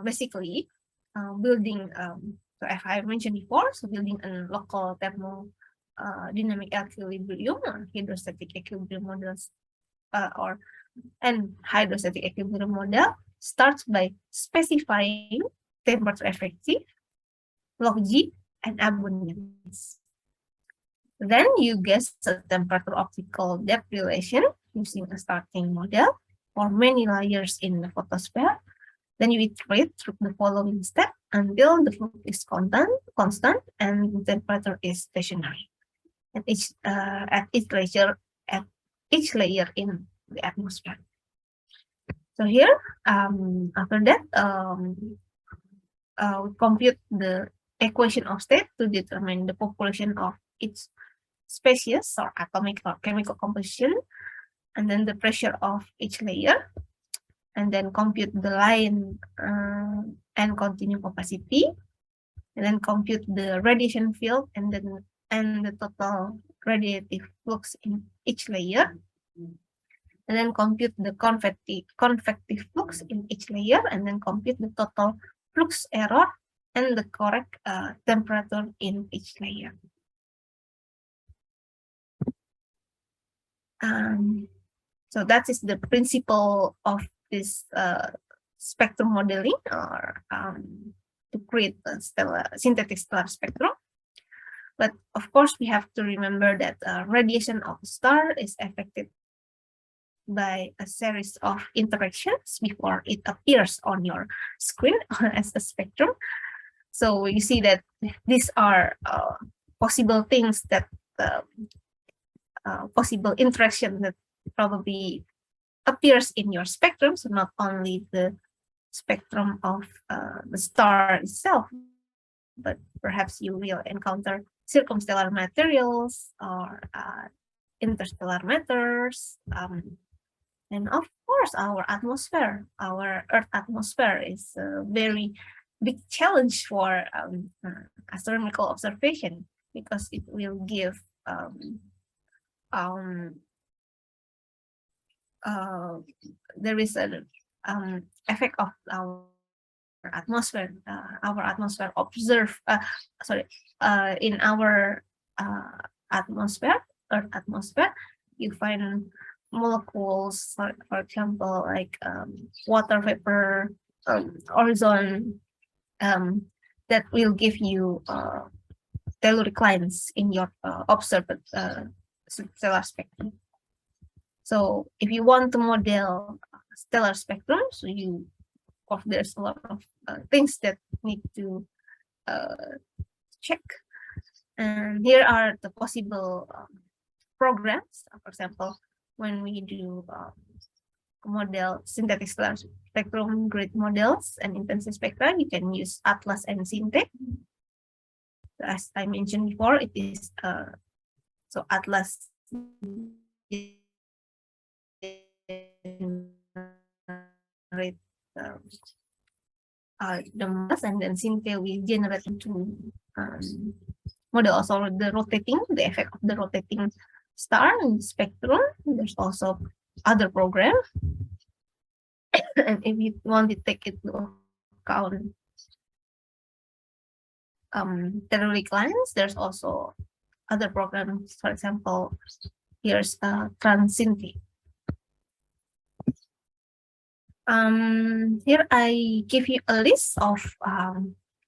basically building, so as I mentioned before, so building a local thermodynamic equilibrium or hydrostatic equilibrium models and hydrostatic equilibrium model starts by specifying temperature effective, log G, and abundance. Then you guess a temperature optical depth relation using a starting model for many layers in the photosphere. Then you iterate through the following step until the fluid is constant and the temperature is stationary at each layer in the atmosphere. So here, after that, we compute the equation of state to determine the population of each species or atomic or chemical composition, and then the pressure of each layer, and then compute the line and continuum opacity, and then compute the radiation field and the total radiative flux in each layer, and then compute the convective flux in each layer, and then compute the total flux error and the correct temperature in each layer. So that is the principle of this spectrum modeling, or to create a synthetic stellar spectrum. But of course, we have to remember that radiation of a star is affected by a series of interactions before it appears on your screen as a spectrum. So you see that these are possible things that possible interaction that probably appears in your spectrum. So not only the spectrum of the star itself, but perhaps you will encounter circumstellar materials or interstellar matters. And of course, our atmosphere, our Earth atmosphere is a very big challenge for astronomical observation, because it will give there is an effect of our atmosphere. Our atmosphere in our atmosphere, Earth atmosphere, you find molecules, for example, like water vapor, ozone, that will give you telluric lines in your observed stellar spectrum. So if you want to model stellar spectrum, so of course there's a lot of things that need to check. And here are the possible programs. For example, when we do model synthetic stellar spectrum grid models and intensity spectra, you can use Atlas and Syntac. As I mentioned before, it is so Atlas generate the mass, and then Syntac will generate into model also the effect of the rotating star in the spectrum. There's also other program. And if you want to take into account telluric lines, there's also other programs. For example, here's Transyntac. Here I give you a list of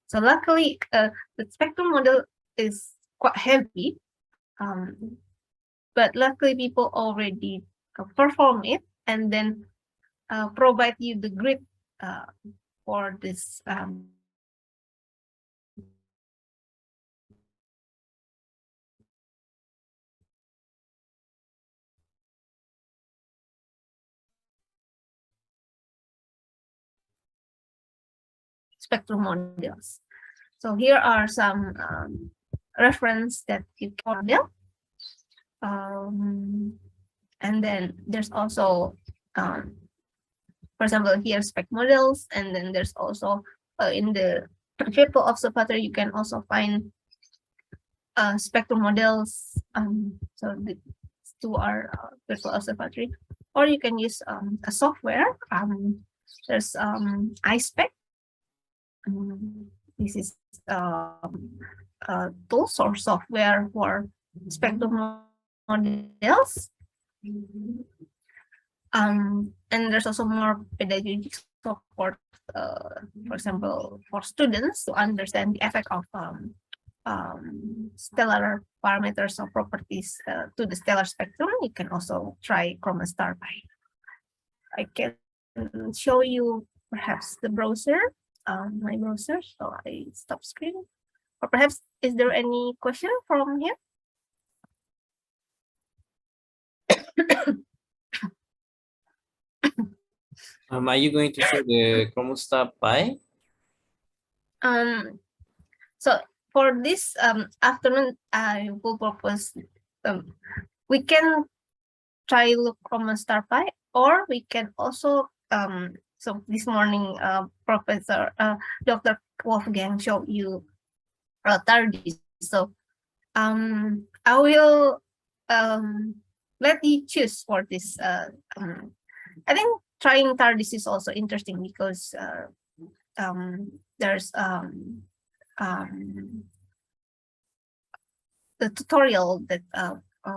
so luckily the spectrum model is quite heavy, but luckily people already perform it and then provide you the grid for this spectrum models. So here are some reference that you can model. And then there's also, for example, here spec models, and then there's also in the virtual observatory, you can also find spectrum models. So the two are virtual observatory, or you can use a software. There's iSpec. This is tools or software for spectrum models. And there's also more pedagogic support, for example, for students to understand the effect of stellar parameters or properties to the stellar spectrum. You can also try Chroma Star Pi. I can show you perhaps the browser, my browser. So I stop screen. Or perhaps, is there any question from here? Are you going to show the Chroma Star Pi? So for this afternoon, I will propose we can try look Chroma Star Pi, or we can also so this morning Professor Dr. Wolfgang showed you TARDIS. So I will let you choose for this. I think trying TARDIS is also interesting because there's the tutorial that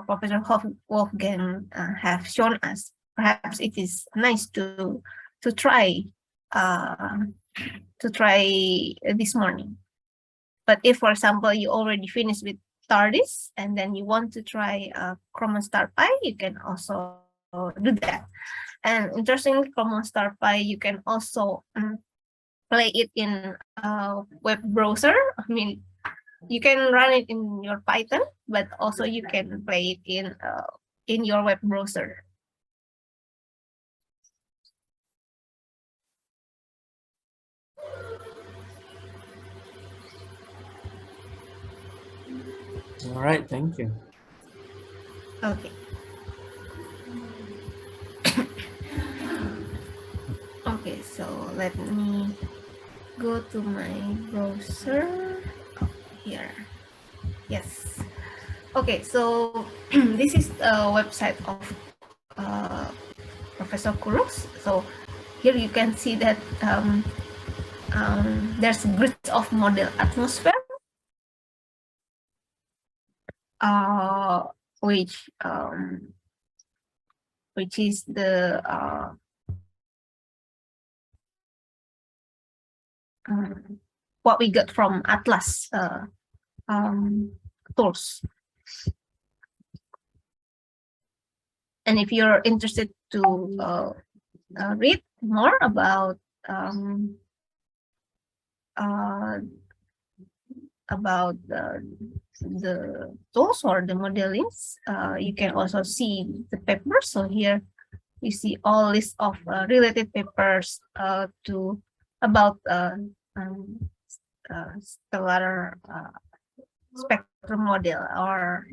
Professor Wolfgang have shown us. Perhaps it is nice to try this morning. But if, for example, you already finished with TARDIS and then you want to try Chroma Star Pi, you can also do that. And interestingly, Chroma Star Pi, you can also play it in a web browser. I mean, you can run it in your Python, but also you can play it in your web browser. All right, thank you. Okay. Okay, so let me go to my browser. Oh, here. Yes. Okay, so this is the website of Professor Kurus. So here you can see that there's grids of model atmosphere, which is the what we got from Atlas tools. And if you're interested to read more about the tools or the modelings, you can also see the papers. So here you see all list of related papers to about stellar spectrum model or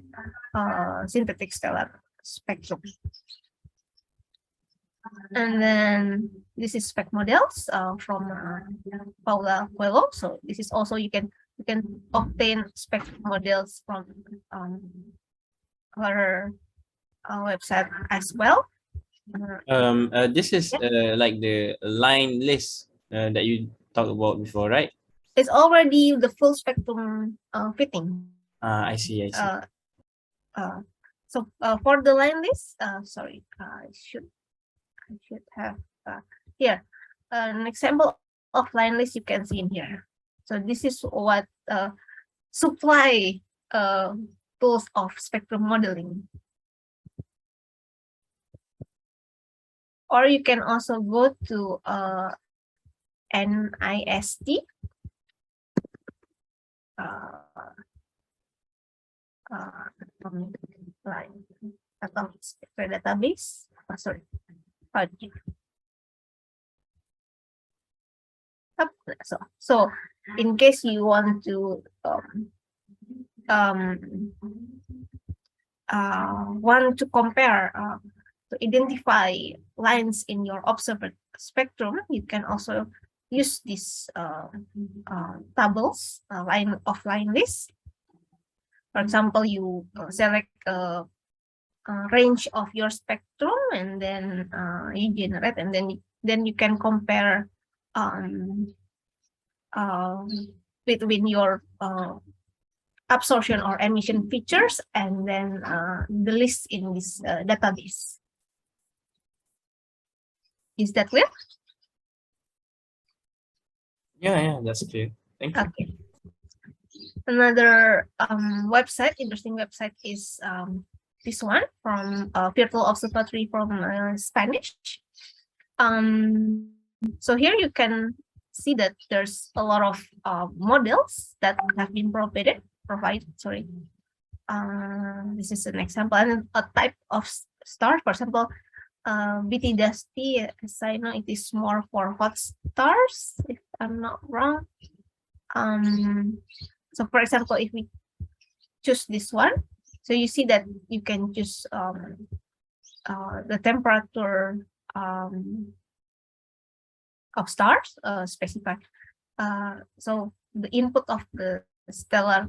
synthetic stellar spectrum. And then this is spec models from Paula Coelho. So this is also you can obtain spec models from her website as well. This is like the line list that you talked about before, right? It's already the full spectrum fitting. I see. So for the line list, sorry, I should have here an example of line list you can see in here. So this is what supply tools of spectrum modeling. Or you can also go to NIST atomic spectral database. Sorry. So in case you want to compare to identify lines in your observed spectrum, you can also use these tables, line list. For example, you select a range of your spectrum, and then you generate, and then you can compare between your absorption or emission features, and then the list in this database. Is that clear? Yeah, that's clear. Thank you. Okay. Another interesting website is this one from Virtual Observatory from Spanish. So here you can see that there's a lot of models that have been provided. Sorry. This is an example and a type of star. For example, BT Dusty, as I know, it is more for hot stars, if I'm not wrong. So for example, if we choose this one, so you see that you can choose the temperature of stars specified. So the input of the stellar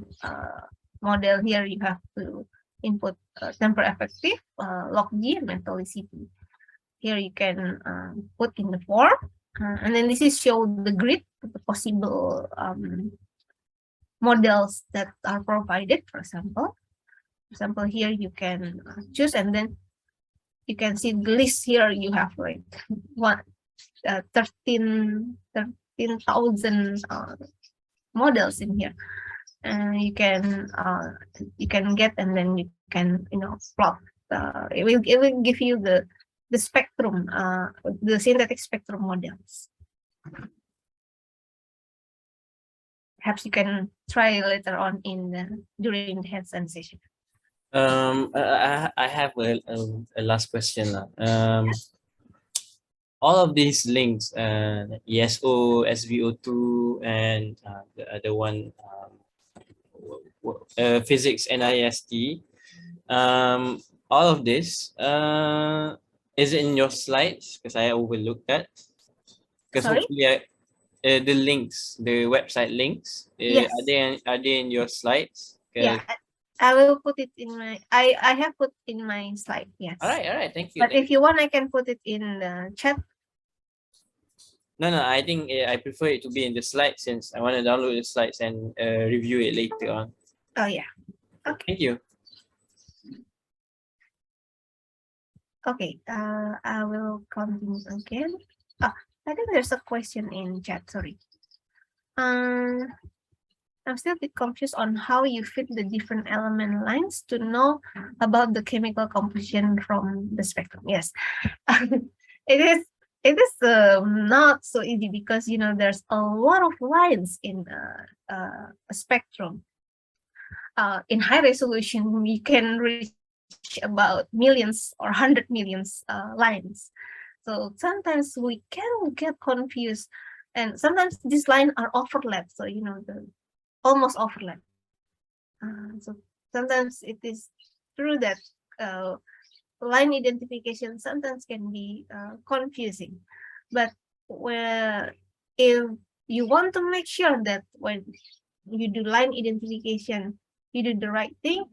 model here, you have to input temper effective, log G, and methodicity. Here you can put in the form, and then this is show the grid, the possible models that are provided. For example, here you can choose, and then you can see the list here. You have like 13,000 models in here, and you can get, and then you can plot. It will give you the spectrum, the synthetic spectrum models. Perhaps you can try later on during the hands-on session. I have a last question. All of these links, ESO, SVO2, and the other one, physics NIST. All of this is in your slides, because I overlooked that. Because hopefully, the links, the website links, yes. are they in your slides? Yeah, I will put it in my. I have put in my slide. Yes. All right. Thank you. But if you want, I can put it in the chat. No, I think I prefer it to be in the slides, since I want to download the slides and review it later on. Oh yeah. Okay. Thank you. Okay. I will continue again. I think there's a question in chat. Sorry. I'm still a bit confused on how you fit the different element lines to know about the chemical composition from the spectrum. Yes, it is. It is not so easy because there's a lot of lines in a spectrum. In high resolution, we can reach about millions or 100 millions lines. So sometimes we can get confused, and sometimes these lines are overlapped. So the almost overlap. So sometimes it is true that line identification sometimes can be confusing, but if you want to make sure that when you do line identification, you do the right thing,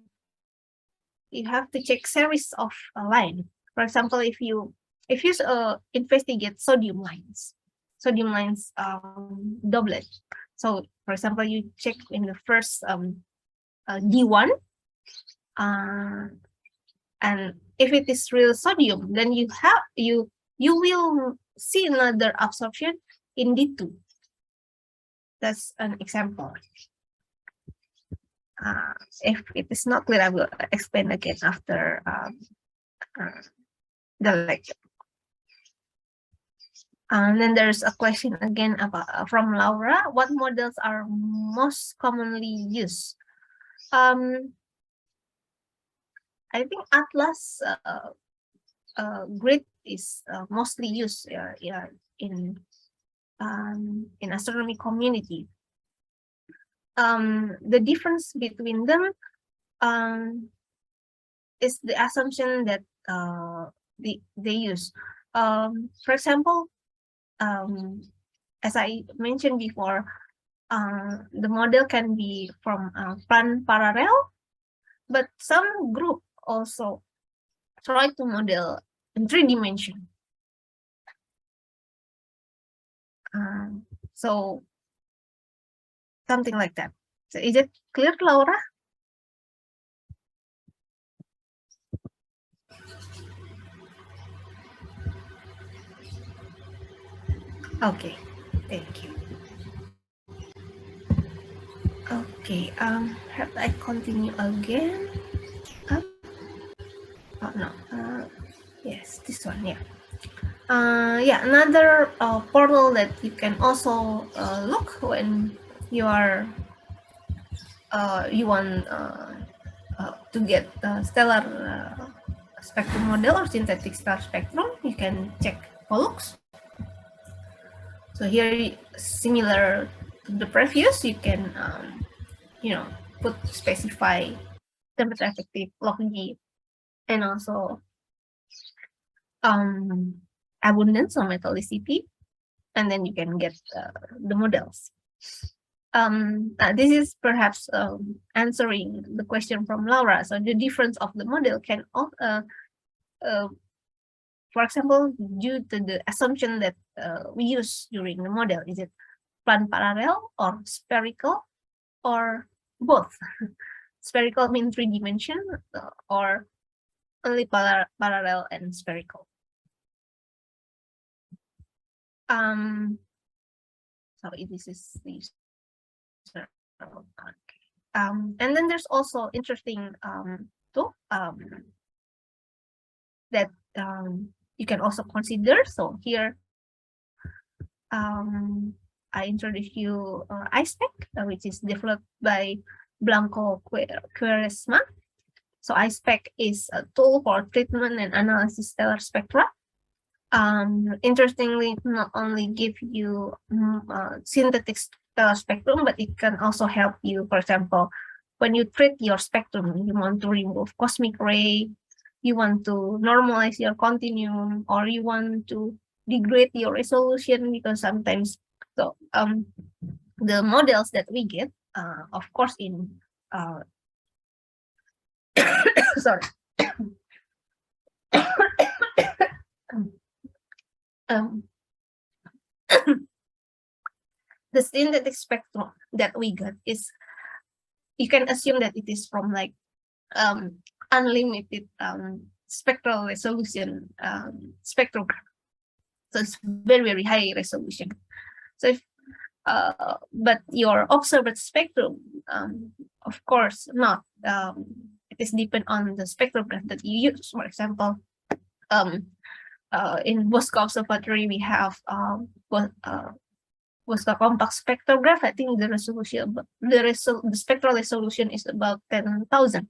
you have to check series of a line. For example, if you investigate sodium lines doublet. So for example, you check in the first D1, and if it is real sodium, then you will see another absorption in D2. That's an example. If it is not clear, I will explain again after the lecture. And then there's a question again about from Laura. What models are most commonly used? I think Atlas grid is mostly used in astronomy community. The difference between them is the assumption that they use. For example, as I mentioned before, the model can be from plan parallel, but some group also try to model in 3 dimension. So something like that. So is it clear, Laura? Okay, thank you. Okay, have I continue again? Oh no, yes, this one, yeah. Yeah, another portal that you can also look when you are you want to get stellar spectrum model or synthetic star spectrum. You can check Pollux. So here, similar to the previous, you can specify temperature effective log G and also abundance or metallicity, and then you can get the models. This is perhaps answering the question from Laura. So the difference of the model can, for example, due to the assumption that we use during the model, is it plan parallel or spherical or both? Spherical means 3 dimension or only parallel and spherical. So this is the and then there's also interesting tool that you can also consider. So here I introduce you iSpec, which is developed by Blanco Quaresma. So iSpec is a tool for treatment and analysis stellar spectra. Interestingly, it not only give you synthetic stellar spectrum, but it can also help you, for example, when you treat your spectrum, you want to remove cosmic ray, you want to normalize your continuum, or you want to degrade your resolution, because sometimes the models that we get, of course, in sorry. The synthetic spectrum that we got is, you can assume that it is from like unlimited spectral resolution spectrogram. So it's very, very high resolution. So if but your observed spectrum, of course, not. It is depend on the spectrograph that you use. For example, in Bosca Observatory, we have Bosca compact spectrograph. I think the resolution, the spectral resolution is about 10,000.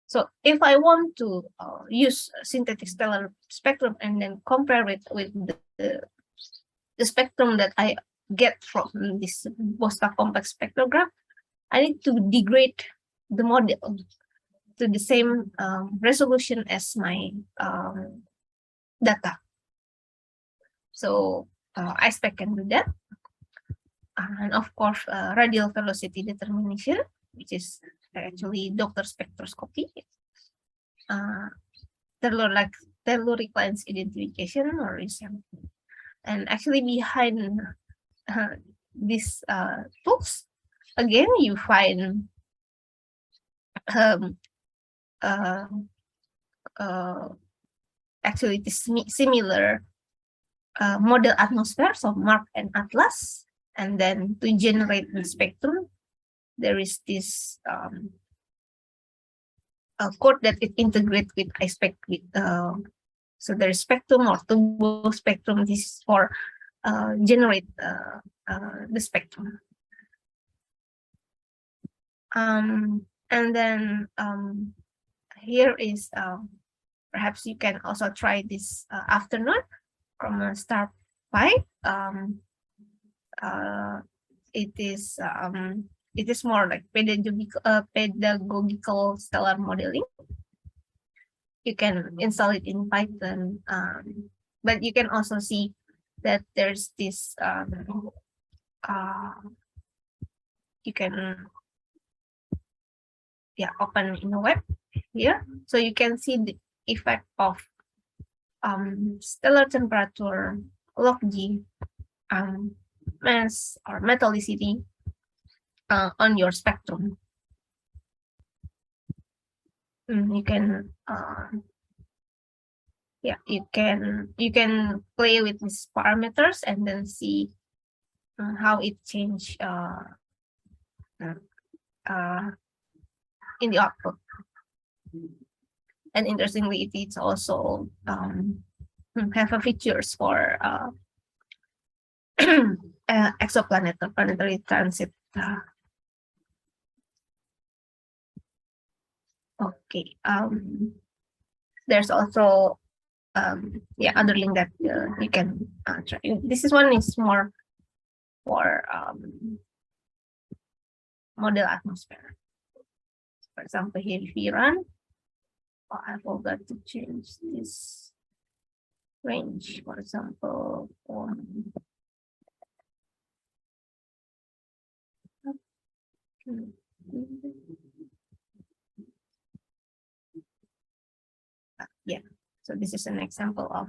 So if I want to use synthetic stellar spectrum and then compare it with the spectrum that I get from this Bosca compact spectrograph, I need to degrade the model to the same resolution as my data. So iSpec can do that. And of course, radial velocity determination, which is actually Doppler spectroscopy. Telluric lines identification or resampling. And actually behind these tools, again, you find actually it is similar model atmosphere, so MARC and ATLAS. And then to generate the spectrum, there is this code that it integrates with iSpec. So there is spectrum or turbo spectrum. This is for generate the spectrum. And then here is perhaps you can also try this afternoon from a star 5. It is more like pedagogical stellar modeling. You can install it in Python, but you can also see that there's this you can open in the web here, so you can see the effect of stellar temperature, log G, mass or metallicity on your spectrum. You can you can play with these parameters and then see how it changed in the output. And interestingly, it's also have a features for exoplanet or planetary transit. Okay. There's also other link that you can try. This one is more for model atmosphere. For example, here if we run, I forgot to change this range. For example, so this is an example of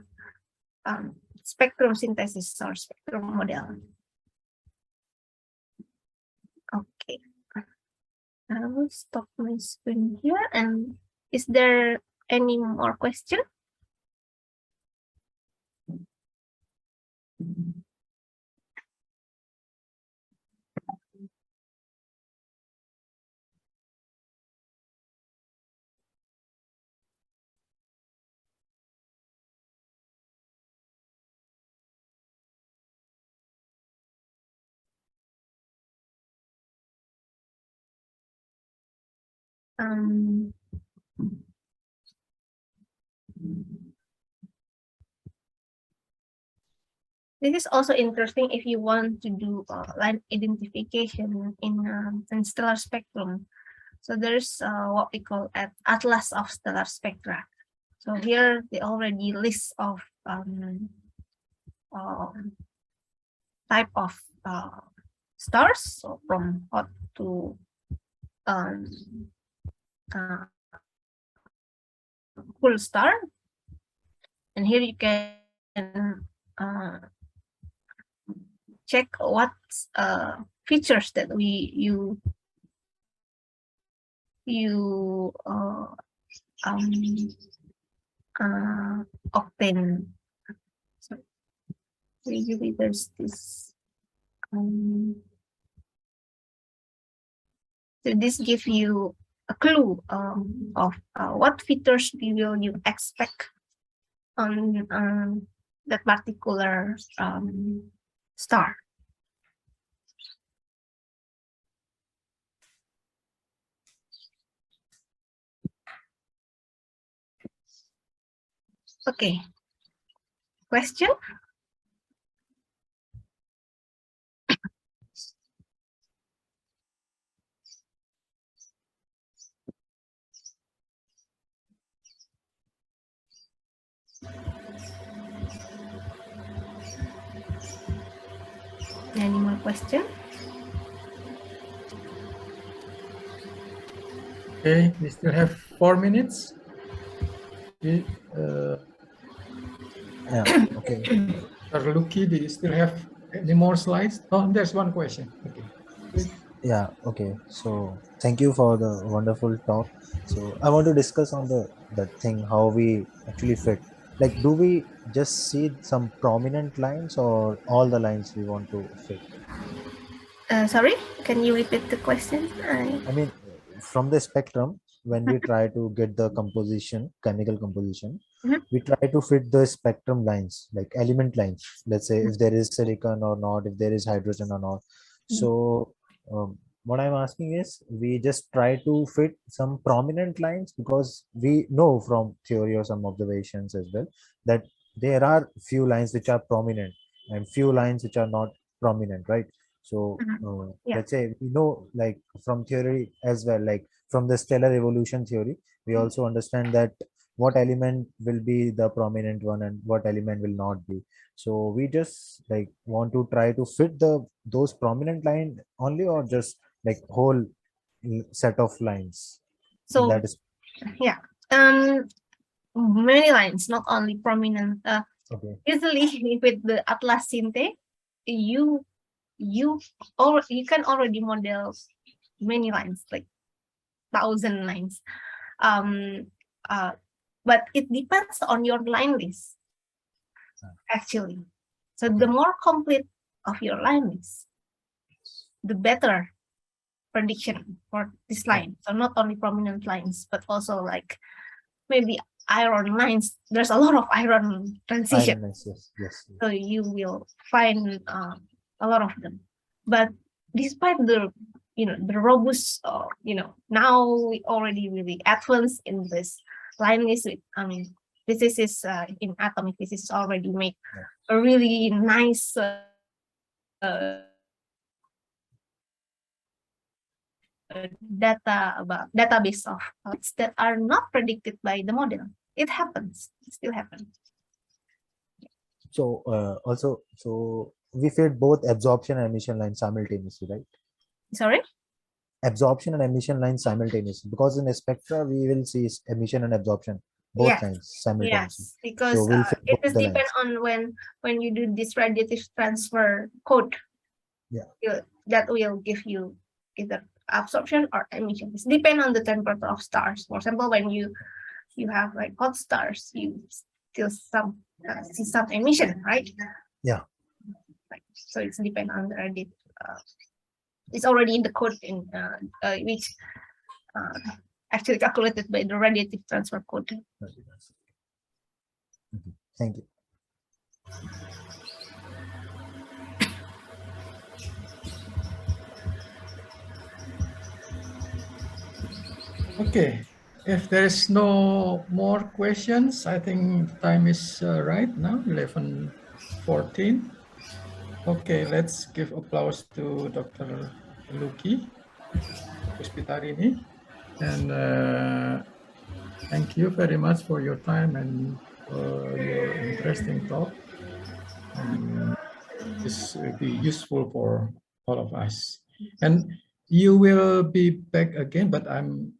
spectrum synthesis or spectrum model. Okay, I will stop my screen here. And is there any more question? This is also interesting if you want to do line identification in stellar spectrum. So there's what we call Atlas of Stellar Spectra. So here they already list of type of stars, so from hot to cool star. And here you can check what features that you obtain. So usually there's this So this gives you a clue of what features will you expect on that particular star. Okay. Question? Any more question? Okay, we still have 4 minutes. Okay, Yeah. Okay. Dr. Luki, do you still have any more slides? Oh, there's one question. Okay. Yeah. Okay. So thank you for the wonderful talk. So I want to discuss on the thing how we actually fit. Like, do we just see some prominent lines or all the lines we want to fit? Sorry, can you repeat the question? I mean, from the spectrum, when we try to get the composition, chemical composition, Mhm. we try to fit the spectrum lines, like element lines. Let's say if there is silicon or not, if there is hydrogen or not. So, what I'm asking is, we just try to fit some prominent lines because we know from theory or some observations as well that there are few lines which are prominent and few lines which are not prominent, right? So Yeah. let's say we know, like from theory as well, like from the stellar evolution theory, we also understand that what element will be the prominent one and what element will not be. So we just like want to try to fit the those prominent line only, or just like whole set of lines in So that is yeah, many lines, not only prominent. okay. Usually with the Atlas Sinte, you you you can already model many lines, like 1,000 lines. Um, but it depends on your line list, actually. So the more complete of your line list, the better prediction for this line. So not only prominent lines, but also like maybe iron lines. There's a lot of iron transition. Iron lines, yes, yes. So you will find a lot of them. But despite the the robust, now we already really advanced in this line list. I mean, this is in atomic physics already make a really nice database of thoughts that are not predicted by the model. It happens. It still happens. So also, so we fit both absorption and emission lines simultaneously, right? Sorry? Absorption and emission lines simultaneously, because in a spectra we will see emission and absorption both Yes. lines simultaneously. Yes, because So we'll fit it both is the depend lines. on when you do this radiative transfer code. Yeah. That will give you either absorption or emission. It depend on the temperature of stars. For example, when you have like hot stars, you still see some emission, right? Yeah. So it's depend on the radiative. It's already in the code in which actually calculated by the radiative transfer code. Thank you. Okay, if there is no more questions, I think the time is right now, 11:14. Okay, let's give applause to Dr. Luki Puspitarini. And thank you very much for your time and your interesting talk. And this will be useful for all of us. And you will be back again, but I'm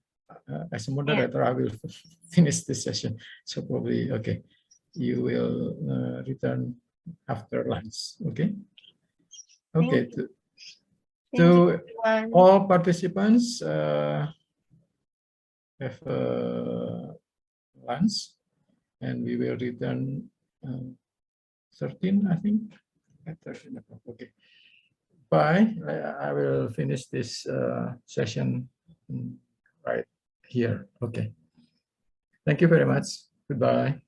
as a moderator, I will finish this session. So probably, okay, you will return after lunch, okay? Okay, to all participants, have lunch, and we will return 13, I think, at 13 o'clock. Okay. bye. I will finish this session right here. Okay. Thank you very much. Goodbye.